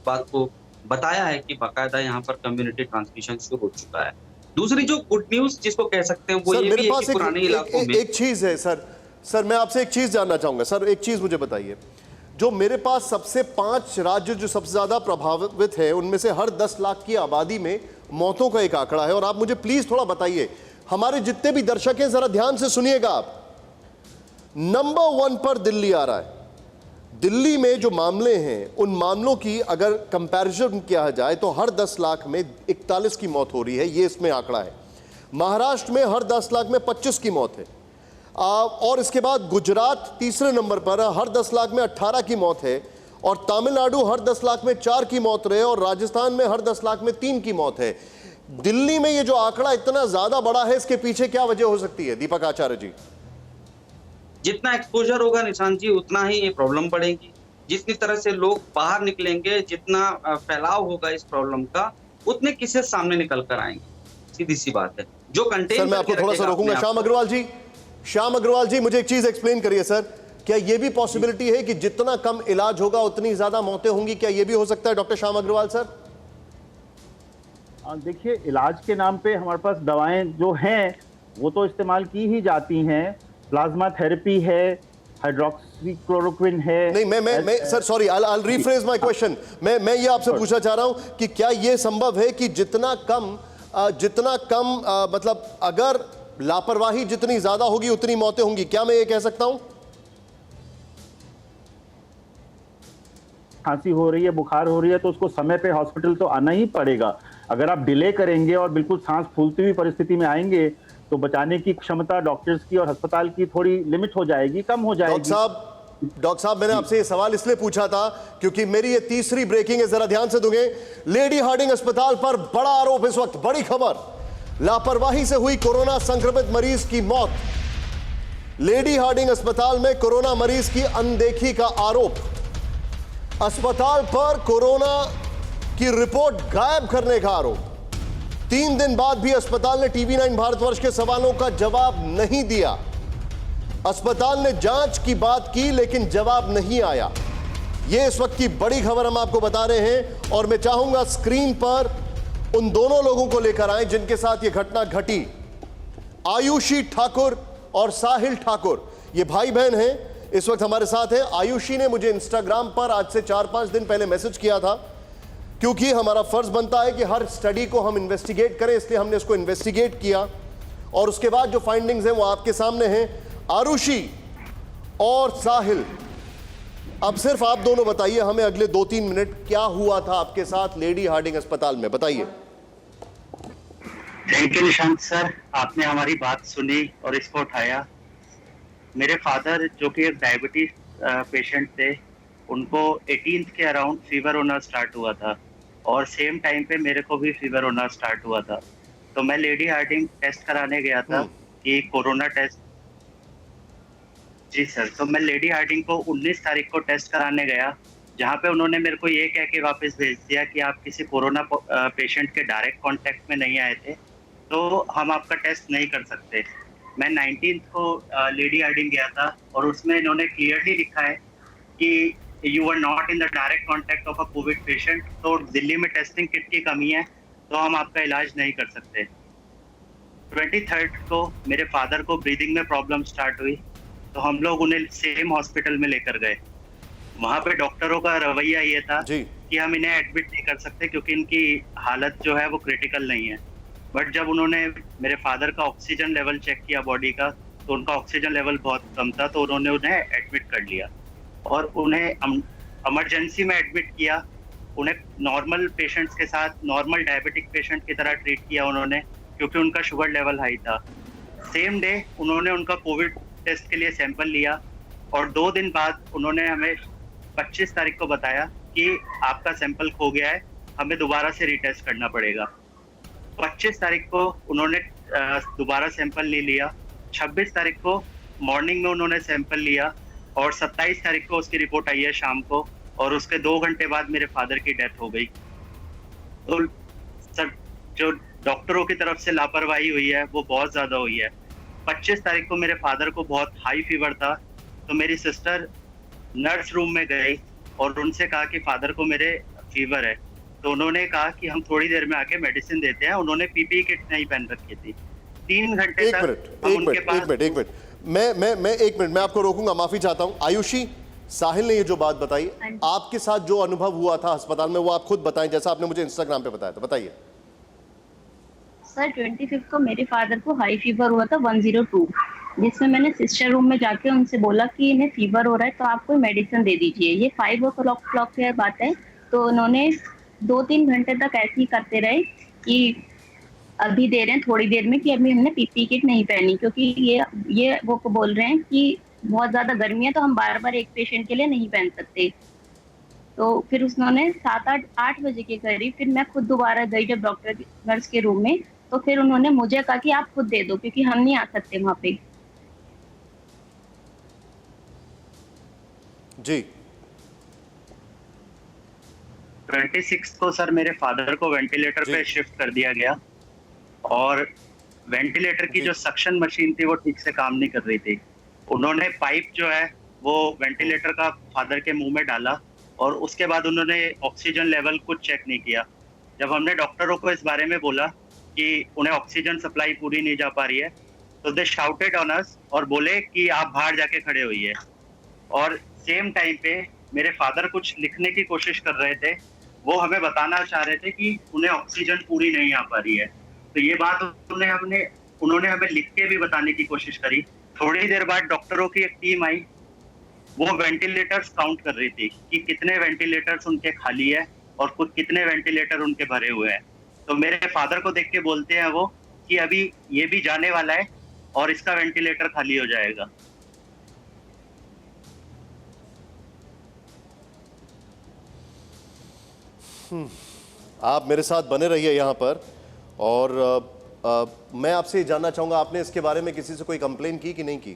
[SPEAKER 9] बात को बताया है कि बाकायदा यहाँ पर कम्युनिटी ट्रांसमिशन शुरू हो चुका है। दूसरी जो गुड न्यूज जिसको कह सकते हैं वो ये भी है कि पुराने इलाकों में
[SPEAKER 2] एक चीज है। सर मैं आपसे एक चीज जानना चाहूंगा। सर एक चीज मुझे बताइए, जो मेरे पास सबसे 5 राज्य जो सबसे ज्यादा प्रभावित है उनमें से हर 10 लाख की आबादी में मौतों का एक आंकड़ा है। और आप मुझे प्लीज थोड़ा बताइए, हमारे जितने भी दर्शक हैं जरा ध्यान से सुनिएगा आप, नंबर 1 पर दिल्ली आ रहा है। दिल्ली में जो मामले हैं उन मामलों की अगर कंपैरिजन किया जाए तो हर 10 लाख में 41 की मौत हो रही है, ये इसमें आंकड़ा है। महाराष्ट्र में हर 10 लाख में 25 की मौत है। और इसके बाद गुजरात तीसरे नंबर पर हर 10 लाख में 18 की मौत है। और तमिलनाडु हर 10 लाख में 4 की मौत रहे और राजस्थान में हर 10 लाख में 3 की मौत है। दिल्ली में ये जो आंकड़ा इतना ज्यादा बड़ा है, इसके पीछे क्या वजह हो सकती है दीपक आचार्य जी?
[SPEAKER 9] जितना एक्सपोजर होगा निशांत जी, उतना ही ये प्रॉब्लम बढ़ेगी। जितनी तरह से लोग बाहर निकलेंगे, जितना फैलाव होगा इस प्रॉब्लम का, उतने केसेस सामने निकल कर आएंगे। सीधी सी बात है। जो कंटेन
[SPEAKER 2] सर मैं आपको थोड़ा सा रोकूंगा। श्याम अग्रवाल जी मुझे एक चीज एक्सप्लेन करिए सर, क्या ये भी पॉसिबिलिटी है कि जितना कम इलाज होगा उतनी ज्यादा मौतें होंगी? क्या ये भी हो सकता है डॉक्टर श्याम अग्रवाल सर?
[SPEAKER 6] देखिए, इलाज के नाम पे हमारे पास दवाएं जो हैं वो तो इस्तेमाल की ही जाती हैं। प्लाज्मा थेरेपी है, हाइड्रोक्सीक्लोरोक्विन है।
[SPEAKER 2] नहीं, मैं sir sorry, I'll rephrase my question। मैं ये आपसे पूछना चाह रहा हूं कि क्या ये संभव है कि जितना कम मतलब अगर लापरवाही जितनी ज्यादा होगी उतनी मौतें होंगी, क्या मैं ये कह सकता हूं?
[SPEAKER 6] खांसी हो रही है, बुखार हो रही है, तो उसको समय पे हॉस्पिटल तो आना ही पड़ेगा। अगर आप डिले करेंगे और बिल्कुल सांस फूलती हुई परिस्थिति में आएंगे तो बचाने की क्षमता डॉक्टर्स की और अस्पताल की थोड़ी लिमिट हो जाएगी, कम हो जाएगी।
[SPEAKER 2] डॉक्टर साहब मैंने आपसे ये सवाल इसलिए पूछा था क्योंकि मेरी ये तीसरी ब्रेकिंग है, जरा ध्यान से दोगे। लेडी हार्डिंग अस्पताल पर बड़ा आरोप इस वक्त, बड़ी खबर, लापरवाही से हुई कोरोना संक्रमित मरीज की मौत। लेडी हार्डिंग अस्पताल में कोरोना मरीज की अनदेखी का आरोप। अस्पताल पर कोरोना की रिपोर्ट गायब करने का आरोप। 3 दिन बाद भी अस्पताल ने TV9 भारतवर्ष के सवालों का जवाब नहीं दिया। अस्पताल ने जांच की बात की लेकिन जवाब नहीं आया। यह इस वक्त की बड़ी खबर हम आपको बता रहे हैं और मैं चाहूंगा स्क्रीन पर उन दोनों लोगों को लेकर आए जिनके साथ यह घटना घटी। आयुषी ठाकुर और साहिल ठाकुर, ये भाई बहन हैं, इस वक्त हमारे साथ हैं। आयुषी ने मुझे इंस्टाग्राम पर आज से 4-5 दिन पहले मैसेज किया था क्योंकि हमारा फर्ज बनता है कि हर स्टडी को हम इन्वेस्टिगेट करें, इसलिए हमने इसको इन्वेस्टिगेट किया और उसके बाद जो फाइंडिंग्स हैं वो आपके सामने हैं। आरुषि और साहिल, अब सिर्फ आप दोनों बताइए हमें अगले 2-3 मिनट क्या हुआ था आपके साथ लेडी हार्डिंग अस्पताल में, बताइए।
[SPEAKER 10] थैंक यू निशांत सर, आपने हमारी बात सुनी और इसको उठाया। मेरे फादर जो कि एक डायबिटीज पेशेंट थे, उनको 18th के अराउंड फीवर होना स्टार्ट हुआ था और सेम टाइम पे मेरे को भी फीवर होना स्टार्ट हुआ था। तो मैं लेडी हार्डिंग टेस्ट कराने गया था कि कोरोना टेस्ट। जी सर, तो मैं लेडी हार्डिंग को 19 तारीख को टेस्ट कराने गया, जहाँ पे उन्होंने मेरे को ये कह के वापस भेज दिया कि आप किसी कोरोना पेशेंट के डायरेक्ट कांटेक्ट में नहीं आए थे तो हम आपका टेस्ट नहीं कर सकते। मैं 19th को लेडी हार्डिंग गया था और उसमें इन्होंने क्लियरली लिखा है कि you are not in the direct contact of a COVID patient, तो दिल्ली में टेस्टिंग किट की कमी है तो हम आपका इलाज नहीं कर सकते। 23rd को मेरे फादर को ब्रीदिंग में प्रॉब्लम स्टार्ट हुई तो हम लोग उन्हें सेम हॉस्पिटल में लेकर गए। वहाँ पे डॉक्टरों का रवैया ये था कि हम इन्हें एडमिट नहीं कर सकते क्योंकि इनकी हालत जो है वो क्रिटिकल नहीं है। बट जब उन्होंने मेरे फादर का ऑक्सीजन लेवल चेक किया बॉडी का तो उनका ऑक्सीजन लेवल बहुत कम था, तो उन्होंने उन्हें एडमिट कर लिया और उन्हें इमरजेंसी में एडमिट किया। उन्हें नॉर्मल पेशेंट्स के साथ नॉर्मल डायबिटिक पेशेंट की तरह ट्रीट किया उन्होंने, क्योंकि उनका शुगर लेवल हाई था। सेम डे उन्होंने उनका कोविड टेस्ट के लिए सैंपल लिया और 2 दिन बाद उन्होंने हमें 25 तारीख को बताया कि आपका सैंपल खो गया है, हमें दोबारा से रीटेस्ट करना पड़ेगा। 25 तारीख को उन्होंने दोबारा सैंपल ले लिया। 26 तारीख को मॉर्निंग में उन्होंने सैंपल लिया और 27 तारीख को उसकी रिपोर्ट आई है शाम को, और उसके 2 घंटे बाद मेरे फादर की डेथ हो गई। तो सर, जो डॉक्टरों की तरफ से लापरवाही हुई है वो बहुत ज्यादा हुई है। 25 तारीख को मेरे फादर को बहुत हाई फीवर था, तो मेरी सिस्टर नर्स रूम में गई और उनसे कहा कि फादर को मेरे फीवर है, तो उन्होंने कहा कि हम थोड़ी देर में आके मेडिसिन देते हैं। उन्होंने पीपीई किट नहीं पहन रखी थी। 3 घंटे तक
[SPEAKER 2] एक मिनट मैं आपको रोकूंगा, माफी चाहता हूं। आयुषी, साहिल ने ये जो बात बताई, आपके साथ जो अनुभव हुआ था अस्पताल में वो आप खुद बताएं, जैसा आपने मुझे इंस्टाग्राम पे बताया था, बताइए।
[SPEAKER 11] सर 25 को मेरे फादर को हाई फीवर हुआ था 102, जिसमें मैंने सिस्टर रूम में जाके उनसे बोला कि इन्हें फीवर हो रहा है तो आप कोई मेडिसिन दे दीजिए। ये 5 o'clock की बात है। तो उन्होंने 2-3 घंटे तक ऐसे ही करते रहे कि अभी दे रहे हैं थोड़ी देर में, कि अभी हमने पीपी किट नहीं पहनी, क्योंकि ये वो बोल रहे हैं कि बहुत ज्यादा गर्मी है तो हम बार बार एक पेशेंट के लिए नहीं पहन सकते। तो फिर उन्होंने 7-8 बजे के करीब फिर मैं खुद दोबारा गई जब डॉक्टर नर्स के रूम में, तो फिर उन्होंने मुझे कहा कि आप खुद दे दो क्योंकि हम नहीं आ सकते वहां पे।
[SPEAKER 2] जी
[SPEAKER 10] 26 को सर मेरे फादर को वेंटिलेटर पे शिफ्ट कर दिया गया और वेंटिलेटर की जो सक्शन मशीन थी वो ठीक से काम नहीं कर रही थी। उन्होंने पाइप जो है वो वेंटिलेटर का फादर के मुंह में डाला और उसके बाद उन्होंने ऑक्सीजन लेवल कुछ चेक नहीं किया। जब हमने डॉक्टरों को इस बारे में बोला कि उन्हें ऑक्सीजन सप्लाई पूरी नहीं जा पा रही है तो दे शाउटेड ऑन अस और बोले कि आप बाहर जाके खड़े होइए। और सेम टाइम पे मेरे फादर कुछ लिखने की कोशिश कर रहे थे, वो हमें बताना चाह रहे थे कि उन्हें ऑक्सीजन पूरी नहीं आ पा रही है। तो ये बात उन्होंने हमें लिख के भी बताने की कोशिश करी। थोड़ी देर बाद डॉक्टरों की एक टीम आई, वो वेंटिलेटर्स काउंट कर रही थी कि कितने वेंटिलेटर्स उनके खाली है और कुछ कितने वेंटिलेटर उनके भरे हुए हैं। तो मेरे फादर को देख के बोलते हैं वो कि अभी ये भी जाने वाला है और इसका वेंटिलेटर खाली हो जाएगा।
[SPEAKER 2] आप मेरे साथ बने रहिए यहाँ पर और मैं आपसे ये जानना चाहूंगा, आपने इसके बारे में किसी से कोई कंप्लेन की कि नहीं की?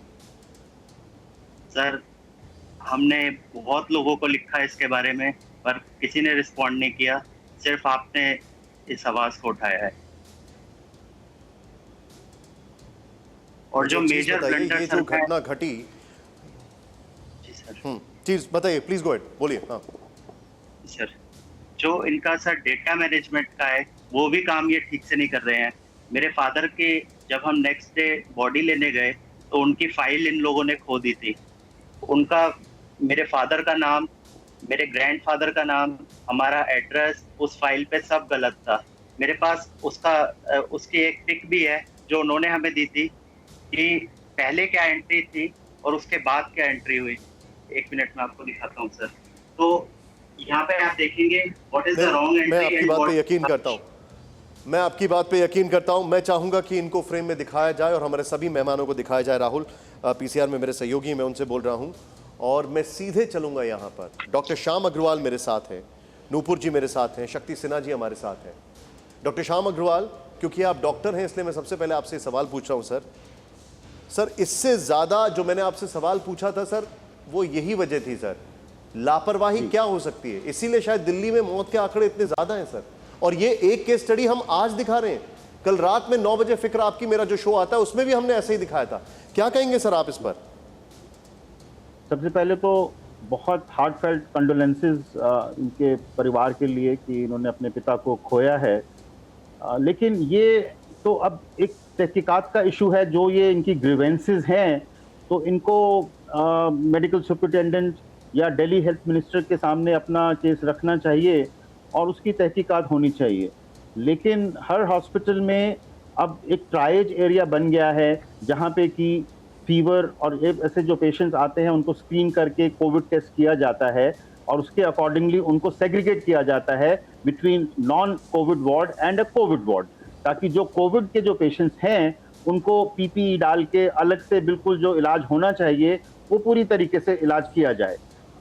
[SPEAKER 10] सर हमने बहुत लोगों को लिखा है इसके बारे में पर किसी ने रिस्पॉन्ड नहीं किया, सिर्फ आपने इस आवाज को उठाया है। और जो मेजर ब्लंडर
[SPEAKER 2] ये जो घटना घटी,
[SPEAKER 10] जी सर
[SPEAKER 2] चीज बताइए, प्लीज गो अहेड, बोलिए। हाँ
[SPEAKER 10] सर, जो इनका सर डेटा मैनेजमेंट का है वो भी काम ये ठीक से नहीं कर रहे हैं। मेरे फादर के जब हम नेक्स्ट डे बॉडी लेने गए तो उनकी फाइल इन लोगों ने खो दी थी। उनका मेरे फादर का नाम, मेरे ग्रैंडफादर का नाम, हमारा एड्रेस उस फाइल पे सब गलत था। मेरे पास उसकी एक पिक भी है जो उन्होंने हमें दी थी कि पहले क्या एंट्री थी और उसके बाद क्या एंट्री हुई। 1 मिनट में आपको दिखाता हूँ सर। तो यहाँ पे आप देखेंगे what is the wrong entry.
[SPEAKER 2] मैं आपकी बात पे यकीन करता हूँ, मैं आपकी बात पे यकीन करता हूं। मैं चाहूंगा कि इनको फ्रेम में दिखाया जाए और हमारे सभी मेहमानों को दिखाया जाए। राहुल पीसीआर में मेरे सहयोगी, मैं उनसे बोल रहा हूं और मैं सीधे चलूंगा यहां पर। डॉक्टर श्याम अग्रवाल मेरे साथ हैं, नूपुर जी मेरे साथ हैं, शक्ति सिन्हा जी हमारे साथ हैं। डॉक्टर श्याम अग्रवाल, क्योंकि आप डॉक्टर हैं इसलिए मैं सबसे पहले आपसे सवाल पूछ रहा हूं। सर इससे ज्यादा जो मैंने आपसे सवाल पूछा था सर, वो यही वजह थी सर, लापरवाही क्या हो सकती है, इसीलिए शायद दिल्ली में मौत के आंकड़े इतने ज्यादा हैं सर। और ये एक केस स्टडी हम आज दिखा रहे हैं, कल रात में 9 बजे फिक्र आपकी मेरा जो शो आता है उसमें भी हमने ऐसे ही दिखाया था। क्या कहेंगे सर आप इस पर?
[SPEAKER 6] सबसे पहले तो बहुत हार्टफेल्ट कंडोलेंसेस इनके परिवार के लिए कि इन्होंने अपने पिता को खोया है। लेकिन ये तो अब एक तहकीकात का इशू है। जो ये इनकी ग्रीवेंसेस हैं तो इनको मेडिकल सुपरिटेंडेंट या दिल्ली हेल्थ मिनिस्टर के सामने अपना केस रखना चाहिए और उसकी तहकीकात होनी चाहिए। लेकिन हर हॉस्पिटल में अब एक ट्रायज एरिया बन गया है जहाँ पे कि फीवर और ऐसे जो पेशेंट्स आते हैं उनको स्क्रीन करके कोविड टेस्ट किया जाता है और उसके अकॉर्डिंगली उनको सेग्रीगेट किया जाता है between non Covid ward and a Covid ward, ताकि जो कोविड के जो पेशेंट्स हैं उनको पीपीई डाल के अलग से बिल्कुल जो इलाज होना चाहिए वो पूरी तरीके से इलाज किया जाए।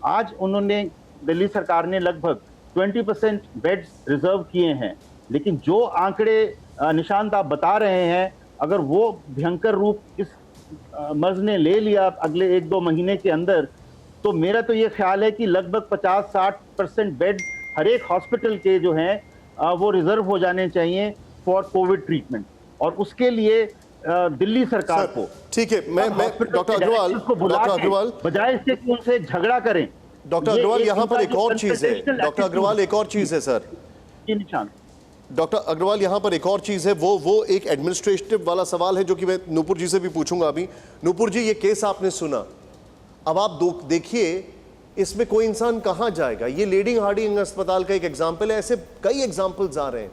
[SPEAKER 6] आज उन्होंने, दिल्ली सरकार ने लगभग 20% बेड्स रिजर्व किए हैं, लेकिन जो आंकड़े निशांत आप बता रहे हैं, अगर वो भयंकर रूप इस मर्ज ने ले लिया अगले 1-2 महीने के अंदर, तो मेरा तो ये ख्याल है कि लगभग 50-60% बेड हर एक हॉस्पिटल के जो हैं वो रिजर्व हो जाने चाहिए फॉर कोविड ट्रीटमेंट। और उसके लिए दिल्ली सरकार को,
[SPEAKER 2] ठीक है, मैं डॉक्टर अग्रवाल,
[SPEAKER 6] बजाय इससे कि उनसे झगड़ा करें।
[SPEAKER 2] डॉक्टर अग्रवाल यहाँ पर एक और चीज है, डॉक्टर अग्रवाल एक और चीज है सर, डॉक्टर अग्रवाल यहाँ पर एक और चीज है, वो एक एडमिनिस्ट्रेटिव वाला सवाल है जो कि मैं नूपुर जी से भी पूछूंगा अभी। नूपुर जी, ये केस आपने सुना, अब आप देखिए इसमें कोई इंसान कहां जाएगा? ये लेडी हार्डिंग अस्पताल का एक एग्जाम्पल है, ऐसे कई एग्जाम्पल्स आ रहे हैं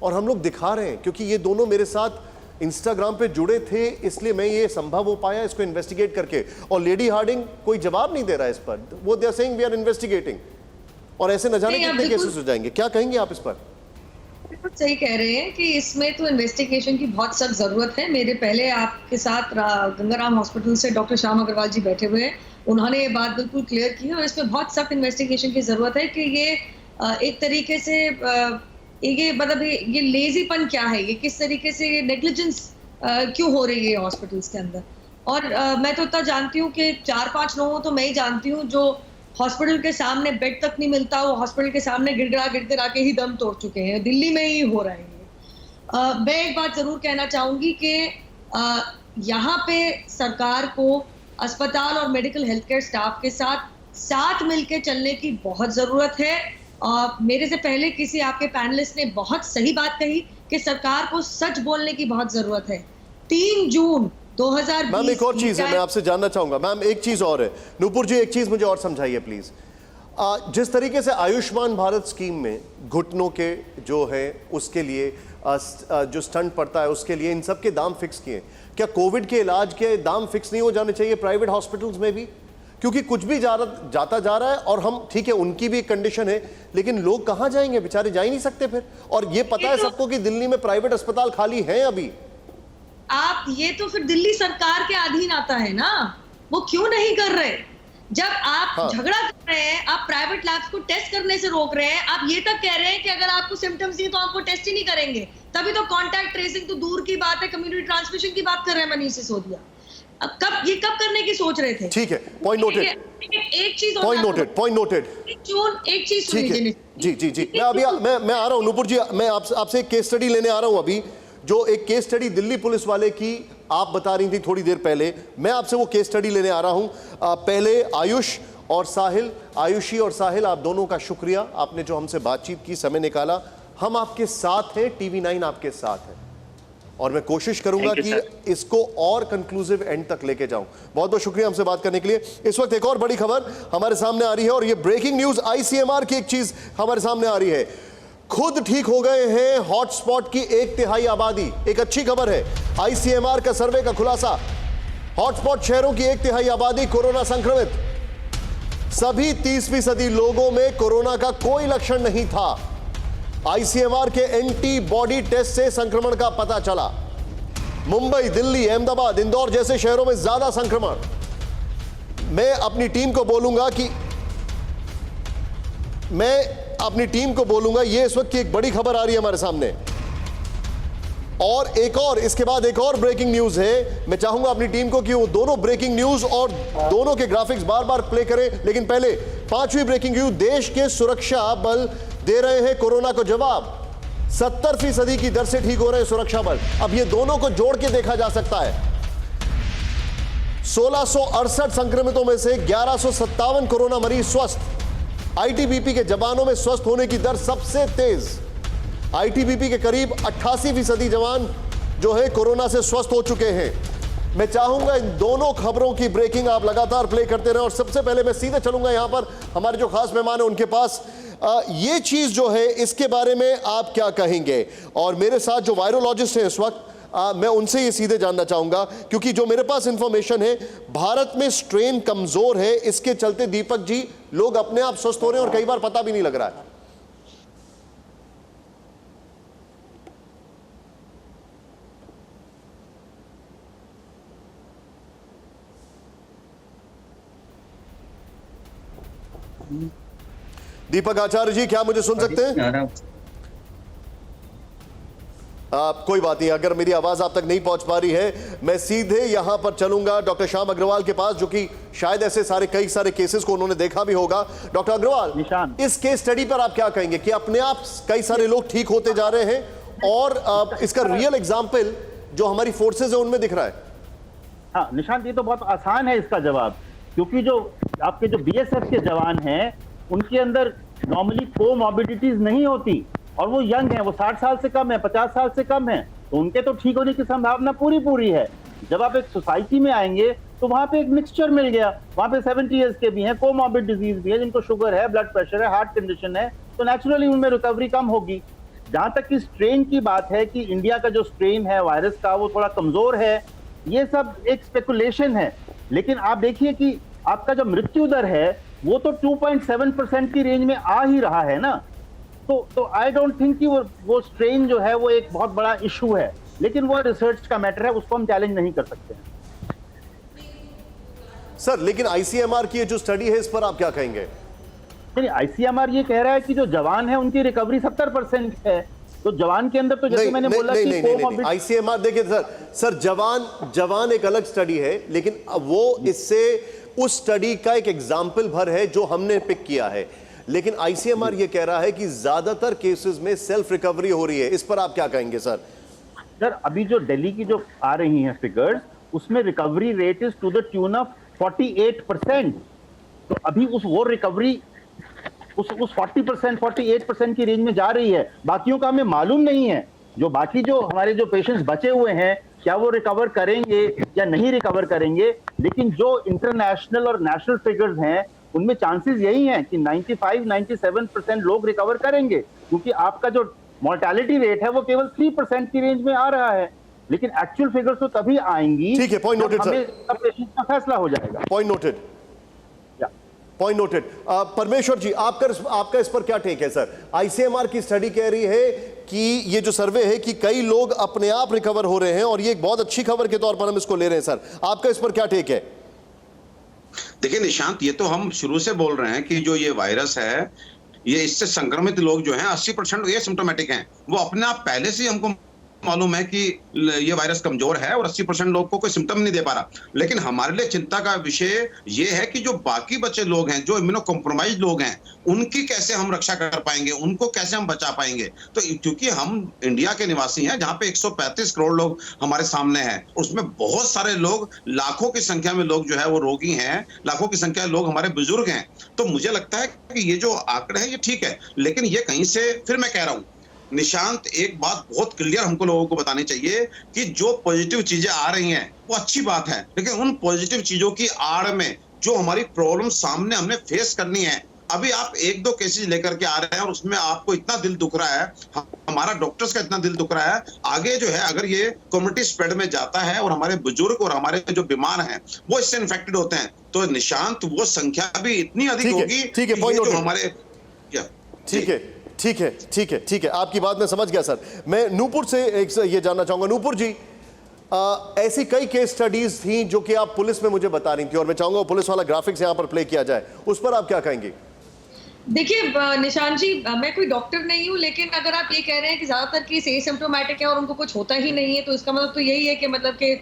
[SPEAKER 2] और हम लोग दिखा रहे हैं, क्योंकि ये दोनों मेरे साथ इंस्टाग्राम पे जुड़े थे, इसलिए मैं ये संभव हो पाया इसको इन्वेस्टिगेट करके। और लेडी हार्डिंग कोई जवाब नहीं दे रहा है इस पर, वो they are saying we are investigating, और ऐसे न जाने कितने केसेस हो जाएंगे। क्या कहेंगे आप इस पर?
[SPEAKER 5] बिल्कुल सही कह रहे हैं कि इसमें तो इन्वेस्टिगेशन की बहुत सख्त जरूरत है। मेरे पहले आपके साथ गंगाराम हॉस्पिटल से डॉक्टर श्याम अग्रवाल जी बैठे हुए हैं, उन्होंने ये बात बिल्कुल क्लियर की है और इसमें बहुत सख्त इन्वेस्टिगेशन की जरूरत है कि ये एक तरीके से ये मतलब ये लेजीपन क्या है, ये किस तरीके से ये नेग्लिजेंस क्यों हो रही है हॉस्पिटल्स के अंदर। और मैं तो इतना जानती हूँ कि 4-5 लोगों तो मैं ही जानती हूँ जो हॉस्पिटल के सामने बेड तक नहीं मिलता, वो हॉस्पिटल के सामने गिड़गिड़ा के ही दम तोड़ चुके हैं। दिल्ली में ही हो रहा है। मैं एक बात जरूर कहना चाहूंगी कि यहाँ पे सरकार को अस्पताल और मेडिकल हेल्थ केयर स्टाफ के साथ मिलकर चलने की बहुत जरूरत है। मेरे से पहले किसी आपके पैनलिस्ट ने बहुत सही बात कही कि सरकार को सच बोलने की बहुत जरूरत है। 3 जून 2020।
[SPEAKER 2] मैम एक और चीज है, मैं आपसे जानना चाहूंगा मैम, एक चीज और है। नूपुर जी एक चीज मुझे और समझाइए प्लीज। जिस तरीके से आयुष्मान भारत स्कीम में घुटनों के जो है उसके लिए जो स्टंट पड़ता है उसके लिए इन सब के दाम फिक्स किए, क्या कोविड के इलाज के दाम फिक्स नहीं हो जाने चाहिए प्राइवेट हॉस्पिटल्स में भी? क्योंकि कुछ भी जाता जा रहा है और हम ठीक है उनकी भी एक कंडीशन है, लेकिन लोग कहां जाएंगे? बेचारे जा ही नहीं सकते फिर। और ये पता है सबको कि दिल्ली में प्राइवेट अस्पताल खाली हैं अभी।
[SPEAKER 5] आप ये तो फिर दिल्ली सरकार के अधीन आता है ना, वो क्यों नहीं कर रहे? जब आप झगड़ा कर रहे हैं, आप प्राइवेट लैब्स को टेस्ट करने से रोक रहे हैं, आप ये तक कह रहे हैं कि अगर आपको सिम्टम्स दिए तो आपको टेस्ट ही नहीं करेंगे, तभी तो कांटेक्ट ट्रेसिंग तो दूर की बात है, कम्युनिटी ट्रांसमिशन की बात कर रहे हैं मनीष सिसोदिया। अब कब करने की सोच रहे थे?
[SPEAKER 2] ठीक है, पॉइंट नोटेड।
[SPEAKER 5] एक चीज
[SPEAKER 2] पॉइंट नोटेड।
[SPEAKER 5] एक चीज सुनिए
[SPEAKER 2] जी मैं अभी मैं आ रहा हूं नूपुर जी, मैं आपसे एक केस स्टडी लेने आ रहा हूं अभी, जो एक केस स्टडी दिल्ली पुलिस वाले की आप बता रही थी थोड़ी देर पहले, मैं आपसे वो केस स्टडी लेने आ रहा हूं। पहले आयुष और साहिल, आयुषी और साहिल, आप दोनों का शुक्रिया, आपने जो हमसे बातचीत की, समय निकाला। हम आपके साथ हैं, TV9 आपके साथ है और मैं कोशिश करूंगा कि इसको और कंक्लूसिव एंड तक लेके जाऊं। बहुत बहुत शुक्रिया हमसे बात करने के लिए। इस वक्त एक और बड़ी खबर हमारे सामने आ रही है और ये ब्रेकिंग न्यूज, ICMR की एक चीज हमारे सामने आ रही है। खुद ठीक हो गए हैं हॉटस्पॉट की 1/3 आबादी। एक अच्छी खबर है, ICMR का सर्वे का खुलासा, हॉटस्पॉट शहरों की 1/3 आबादी कोरोना संक्रमित। सभी 30% लोगों में कोरोना का कोई लक्षण नहीं था। ICMR के एंटीबॉडी टेस्ट से संक्रमण का पता चला। मुंबई, दिल्ली, अहमदाबाद, इंदौर जैसे शहरों में ज्यादा संक्रमण। मैं अपनी टीम को बोलूंगा ये इस वक्त की एक बड़ी खबर आ रही है हमारे सामने। और इसके बाद एक और ब्रेकिंग न्यूज है। मैं चाहूंगा अपनी टीम को कि वो दोनों ब्रेकिंग न्यूज और दोनों के ग्राफिक्स बार बार प्ले करें, लेकिन पहले 5वीं ब्रेकिंग न्यूज, देश के सुरक्षा बल दे रहे हैं कोरोना को जवाब। 70% की दर से ठीक हो रहे हैं सुरक्षा बल। अब ये दोनों को जोड़ के देखा जा सकता है। 1668 संक्रमितों में से 1157 कोरोना मरीज स्वस्थ। ITBP के जवानों में स्वस्थ होने की दर सबसे तेज। ITBP के करीब 88% जवान जो है कोरोना से स्वस्थ हो चुके हैं। मैं चाहूंगा इन दोनों खबरों की ब्रेकिंग आप लगातार प्ले करते रहें और सबसे पहले मैं सीधे चलूंगा यहां पर हमारे जो खास मेहमान है उनके पास। ये चीज जो है इसके बारे में आप क्या कहेंगे? और मेरे साथ जो वायरोलॉजिस्ट हैं इस वक्त, मैं उनसे ये सीधे जानना चाहूंगा, क्योंकि जो मेरे पास इंफॉर्मेशन है भारत में स्ट्रेन कमजोर है, इसके चलते दीपक जी लोग अपने आप स्वस्थ हो रहे हैं और कई बार पता भी नहीं लग रहा है। दीपक आचार्य जी, क्या मुझे सुन सकते हैं? कोई बात नहीं, अगर मेरी आवाज आप तक नहीं पहुंच पा रही है, मैं सीधे यहां पर चलूंगा डॉक्टर श्याम अग्रवाल के पास, जो कि शायद ऐसे कई सारे केसेस को उन्होंने देखा भी होगा। डॉक्टर अग्रवाल, इस केस स्टडी पर आप क्या कहेंगे कि अपने आप कई सारे लोग ठीक होते जा रहे हैं और इसका रियल एग्जाम्पल जो हमारी फोर्सेज है उनमें दिख रहा है?
[SPEAKER 6] हाँ निशांत, ये तो बहुत आसान है इसका जवाब, क्योंकि जो आपके जो BSF के जवान हैं उनके अंदर नॉर्मली कोमॉर्बिडिटीज नहीं होती और वो यंग है, वो 60 साल से कम है, 50 साल से कम है, तो उनके तो ठीक होने की संभावना पूरी है। जब आप एक सोसाइटी में आएंगे तो वहां पे एक मिक्सचर मिल गया, वहां पे 70 ईयर्स के भी हैं, कोमॉर्बिड डिजीज भी है, जिनको शुगर है, ब्लड प्रेशर है, हार्ट कंडीशन है, तो नेचुरली उनमें रिकवरी कम होगी। जहां तक कि स्ट्रेन की बात है कि इंडिया का जो स्ट्रेन है वायरस का वो थोड़ा कमजोर है, ये सब एक स्पेकुलेशन है। लेकिन आप देखिए कि आपका जो मृत्यु दर है वो तो 2.7% की रेंज में आ ही रहा है ना, तो आई डोंट थिंक कि वो स्ट्रेन जो है वो एक बहुत बड़ा इशू है, लेकिन वो रिसर्च का मैटर है, उसको हम चैलेंज नहीं कर सकते हैं।
[SPEAKER 2] सर लेकिन आईसीएमआर की ये जो स्टडी है इस पर आप क्या कहेंगे?
[SPEAKER 6] नहीं, आईसीएमआर ये कह रहा है कि जो जवान है उनकी रिकवरी 70% है, तो जवान के अंदर तो जैसे मैंने बोला कि कोमॉर्बिड
[SPEAKER 2] आईसीएमआर देखिए सर जवान एक अलग स्टडी है, लेकिन वो इससे उस स्टडी का एक एग्जाम्पल भर है जो हमने पिक किया है। लेकिन आईसीएमआर ये कह रहा है कि ज्यादातर केसेस में सेल्फ रिकवरी हो रही है, इस पर आप क्या कहेंगे सर?
[SPEAKER 6] सर अभी जो दिल्ली की जो आ रही हैं फिगर्स, उसमें recovery rate is to the tune of 48%। तो अभी वो रिकवरी उस 40% 48% की रेंज में जा रही है। बाकियों का हमें मालूम नहीं है, जो बाकी जो हमारे जो पेशेंट्स बचे हुए हैं क्या वो रिकवर करेंगे या नहीं रिकवर करेंगे, लेकिन जो इंटरनेशनल और नेशनल फिगर्स हैं उनमें चांसेस यही हैं कि 95-97% लोग रिकवर करेंगे, क्योंकि आपका जो मोर्टेलिटी रेट है वो केवल 3% की रेंज में आ रहा है। लेकिन एक्चुअल फिगर्स तो तभी आएंगी,
[SPEAKER 2] ठीक है, पॉइंट नोटेड सर,
[SPEAKER 6] पेशेंट का फैसला हो जाएगा।
[SPEAKER 2] Point noted. परमेश्वर जी आपका इस पर क्या टेक है सर? आईसीएमआर की स्टडी कह रही है कि ये जो सर्वे है कि कई लोग अपने आप रिकवर हो रहे हैं और ये एक बहुत अच्छी खबर के तौर पर हम इसको ले रहे हैं सर, आपका इस पर क्या टेक है?
[SPEAKER 8] देखिए निशांत, ये तो हम शुरू से बोल रहे हैं कि जो ये वायरस है, ये इससे संक्रमित लोग जो हैं 80% ये सिम्टोमेटिक हैं। वो अपने आप पहले से हमको मालूम है कि ये वायरस कमजोर है और 80% लोग को कोई सिम्टम नहीं दे पा रहा। लेकिन हमारे लिए चिंता का विषय ये है कि जो बाकी बचे लोग हैं, जो इम्यूनो कॉम्प्रोमाइज लोग हैं, उनकी कैसे हम रक्षा कर पाएंगे, उनको कैसे हम बचा पाएंगे। तो क्योंकि हम इंडिया के निवासी हैं जहां पे 135 करोड़ लोग हमारे सामने हैं, उसमें बहुत सारे लोग, लाखों की संख्या में लोग जो है वो रोगी हैं, लाखों की संख्या लोग हमारे बुजुर्ग हैं। तो मुझे लगता है कि ये जो आंकड़े हैं ये ठीक है, लेकिन ये कहीं से, फिर मैं कह रहा हूं निशांत, एक बात बहुत क्लियर हमको लोगों को बतानी चाहिए कि जो पॉजिटिव चीजें आ रही हैं वो अच्छी बात है, लेकिन उन पॉजिटिव चीजों की आड़ में जो हमारी प्रॉब्लम सामने हमने फेस करनी है, अभी आप 1-2 केसेस लेकर के आ रहे हैं और उसमें आपको इतना दिल दुख रहा है, हमारा डॉक्टर्स का इतना दिल दुख रहा है। आगे जो है अगर ये कम्युनिटी स्प्रेड में जाता है और हमारे बुजुर्ग और हमारे जो बीमार हैं वो इससे इन्फेक्टेड होते हैं, तो निशांत वो संख्या भी इतनी अधिक होगी।
[SPEAKER 2] ठीक है, पॉइंट
[SPEAKER 8] जो हमारे
[SPEAKER 2] ठीक है, आपकी बात मैं समझ गया सर। मैं नूपुर से ये जानना चाहूंगा, नूपुर जी ऐसी कई केस स्टडीज थी जो कि आप पुलिस में मुझे बता रही थी और मैं चाहूंगा पुलिस वाला ग्राफिक्स यहां पर प्ले किया जाए, उस पर आप क्या कहेंगे?
[SPEAKER 5] देखिए निशांत जी, मैं कोई डॉक्टर नहीं हूँ, लेकिन अगर आप ये कह रहे हैं कि ज्यादातर केस एसिम्प्टोमेटिक है और उनको कुछ होता ही नहीं है, तो इसका मतलब तो यही है कि मतलब कि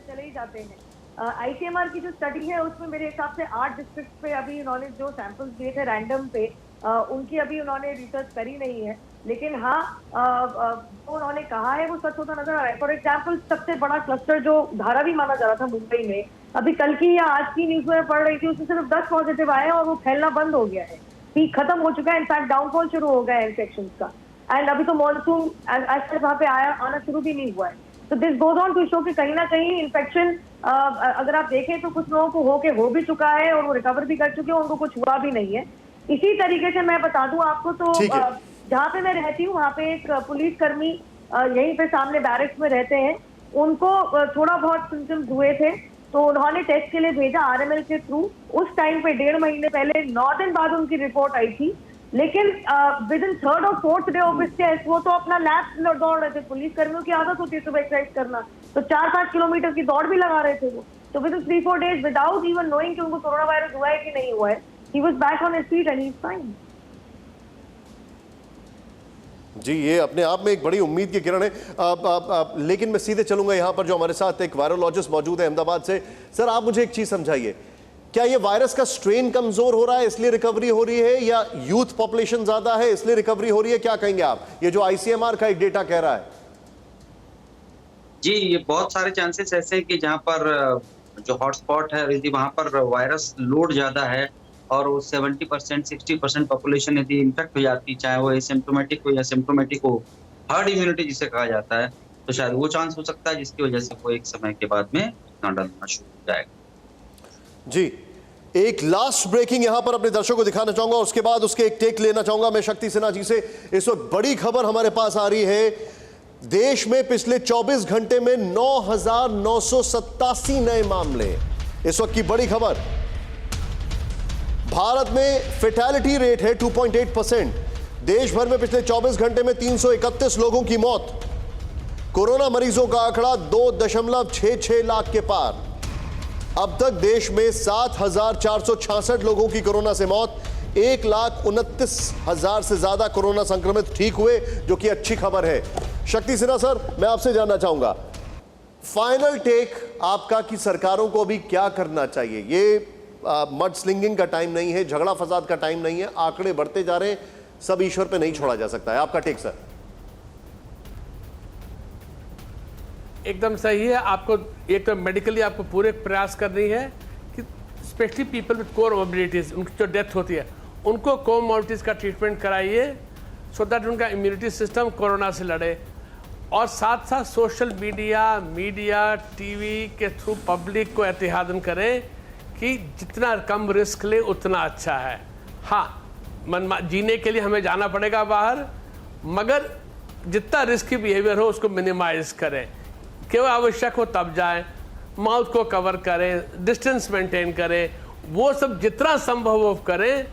[SPEAKER 5] चले ही जाते हैं। आईसीएमआर की जो स्टडी है उसमें मेरे हिसाब से 8 डिस्ट्रिक्ट पे अभी उन्होंने जो सैंपल्स दिए थे रैंडम पे, उनकी अभी उन्होंने रिसर्च करी नहीं है, लेकिन हाँ जो उन्होंने कहा है वो सच होता नजर आ रहा है। फॉर एग्जाम्पल सबसे बड़ा क्लस्टर जो धारावी माना जा रहा था मुंबई में, अभी कल की या आज की न्यूज में पढ़ रही थी, उसमें सिर्फ 10 पॉजिटिव आए और वो फैलना बंद हो गया है, पीक खत्म हो चुका है, इनफैक्ट डाउनफॉल शुरू हो गया है इन्फेक्शन का। एंड अभी तो मानसून वहाँ पे आना शुरू भी नहीं हुआ है। तो this goes on to show कि कहीं ना कहीं इन्फेक्शन अगर आप देखें तो कुछ लोगों को हो भी चुका है और वो रिकवर भी कर चुके हैं, उनको कुछ हुआ भी नहीं है। इसी तरीके से मैं बता दूं आपको, तो जहाँ पे मैं रहती हूँ वहाँ पे एक पुलिस कर्मी यहीं पे सामने बैरक्स में रहते हैं, उनको थोड़ा बहुत सिम्टम्स हुए थे तो उन्होंने टेस्ट के लिए भेजा आरएमएल के थ्रू। उस टाइम पे 1.5 महीने पहले 9 दिन बाद उनकी रिपोर्ट आई थी, लेकिन विद इन 3rd और 4th डे ऑफ टेस्ट वो तो अपना लैब दौड़ रहे थे। पुलिस कर्मियों की आदत होती है सुबह एक्सरसाइज करना, तो 4-5 किलोमीटर की दौड़ भी लगा रहे थे वो। तो with in 3-4 days without even knowing कि उनको कोरोना वायरस हुआ है कि नहीं हुआ है, he was back on his feet and he is fine.
[SPEAKER 2] जी, ये अपने आप में एक बड़ी उम्मीद की किरण है। लेकिन मैं सीधे चलूंगा यहाँ पर जो हमारे साथ एक वायरोलॉजिस्ट मौजूद है अहमदाबाद से। सर आप मुझे एक चीज समझाइए, क्या ये वायरस का स्ट्रेन कमजोर हो रहा है इसलिए रिकवरी हो रही है, या यूथ पॉपुलेशन ज्यादा है इसलिए रिकवरी हो रही है? क्या कहेंगे आप, ये जो आईसीएमआर का एक डेटा कह रहा है?
[SPEAKER 9] जी, ये बहुत सारे चांसेस ऐसे हैं कि जहाँ पर जो हॉटस्पॉट है वहाँ पर वायरस लोड ज्यादा है और वो 70% 60% पॉपुलेशन यदि इन्फेक्ट हो जाती, चाहे वो एसिम्प्टोमेटिक हो या सिम्प्टोमेटिक हो, हर्ड इम्यूनिटी जिसे कहा जाता है, तो शायद वो चांस हो सकता है जिसकी वजह से वो एक समय के बाद में ना डलना शुरू हो जाएगा।
[SPEAKER 2] जी, एक लास्ट ब्रेकिंग यहां पर अपने दर्शकों को दिखाना चाहूंगा, उसके बाद उसके एक टेक लेना चाहूंगा मैं शक्ति सिन्हा जी से। इस वक्त बड़ी खबर हमारे पास आ रही है, देश में पिछले 24 घंटे में 9,987 नए मामले। इस वक्त की बड़ी खबर, भारत में फेटैलिटी रेट है 2.8%। देश भर में पिछले 24 घंटे में 331 लोगों की मौत। कोरोना मरीजों का आंकड़ा 2.66 लाख के पार। अब तक देश में 7,466 लोगों की कोरोना से मौत। 1,29,000 से ज्यादा कोरोना संक्रमित ठीक हुए, जो कि अच्छी खबर है। शक्ति सिन्हा सर, मैं आपसे जानना चाहूंगा, फाइनल टेक आपका कि सरकारों को अभी क्या करना चाहिए। ये मड स्लिंगिंग का टाइम नहीं है, झगड़ा फसाद का टाइम नहीं है, आंकड़े बढ़ते जा रहे हैं, सब ईश्वर पे नहीं छोड़ा जा सकता है। आपका टेक सर।
[SPEAKER 7] एकदम सही है। आपको एक तो मेडिकली आपको पूरे प्रयास करनी है कि स्पेशली पीपल विद कोमॉर्बिडिटीज, उनकी जो डेथ होती है, उनको कोमॉर्बिडिटीज का ट्रीटमेंट कराइए सो दैट उनका इम्यूनिटी सिस्टम कोरोना से लड़े। और साथ साथ सोशल मीडिया टीवी के थ्रू पब्लिक को एहतियातन करें कि जितना कम रिस्क ले उतना अच्छा है। हाँ, जीने के लिए हमें जाना पड़ेगा बाहर, मगर जितना रिस्की बिहेवियर हो उसको मिनिमाइज करें। केवल आवश्यक हो तब जाएं, माउथ को कवर करें, डिस्टेंस मेंटेन करें, वो सब जितना संभव हो करें,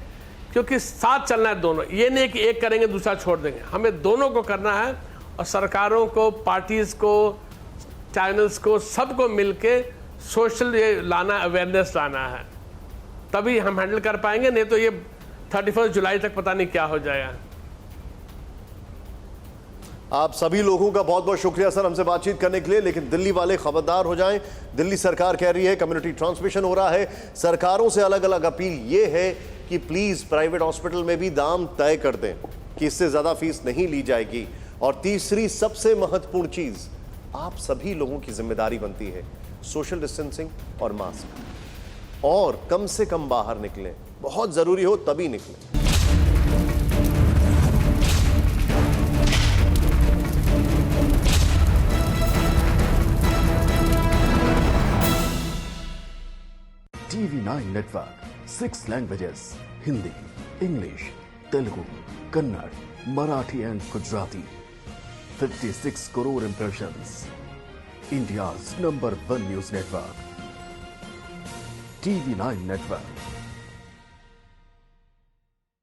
[SPEAKER 7] क्योंकि साथ चलना है दोनों। ये नहीं कि एक करेंगे दूसरा छोड़ देंगे, हमें दोनों को करना है। और सरकारों को, पार्टीज को, चैनल्स को, सबको मिलके सोशल ये लाना, अवेयरनेस लाना है, तभी हम हैंडल कर पाएंगे। नहीं तो ये 31 जुलाई तक पता नहीं क्या हो जाएगा।
[SPEAKER 2] आप सभी लोगों का बहुत बहुत शुक्रिया सर हमसे बातचीत करने के लिए। लेकिन दिल्ली वाले खबरदार हो जाएं, दिल्ली सरकार कह रही है कम्युनिटी ट्रांसमिशन हो रहा है। सरकारों से अलग अलग अपील ये है कि प्लीज प्राइवेट हॉस्पिटल में भी दाम तय कर दें कि इससे ज्यादा फीस नहीं ली जाएगी। और तीसरी सबसे महत्वपूर्ण चीज, आप सभी लोगों की जिम्मेदारी बनती है सोशल डिस्टेंसिंग और मास्क, और कम से कम बाहर निकलें, बहुत जरूरी हो तभी निकलें।
[SPEAKER 12] TV9 network, 6 languages, Hindi, English, Telugu, Kannada, Marathi and Gujarati. 56 crore impressions. India's #1 news network. TV9 network.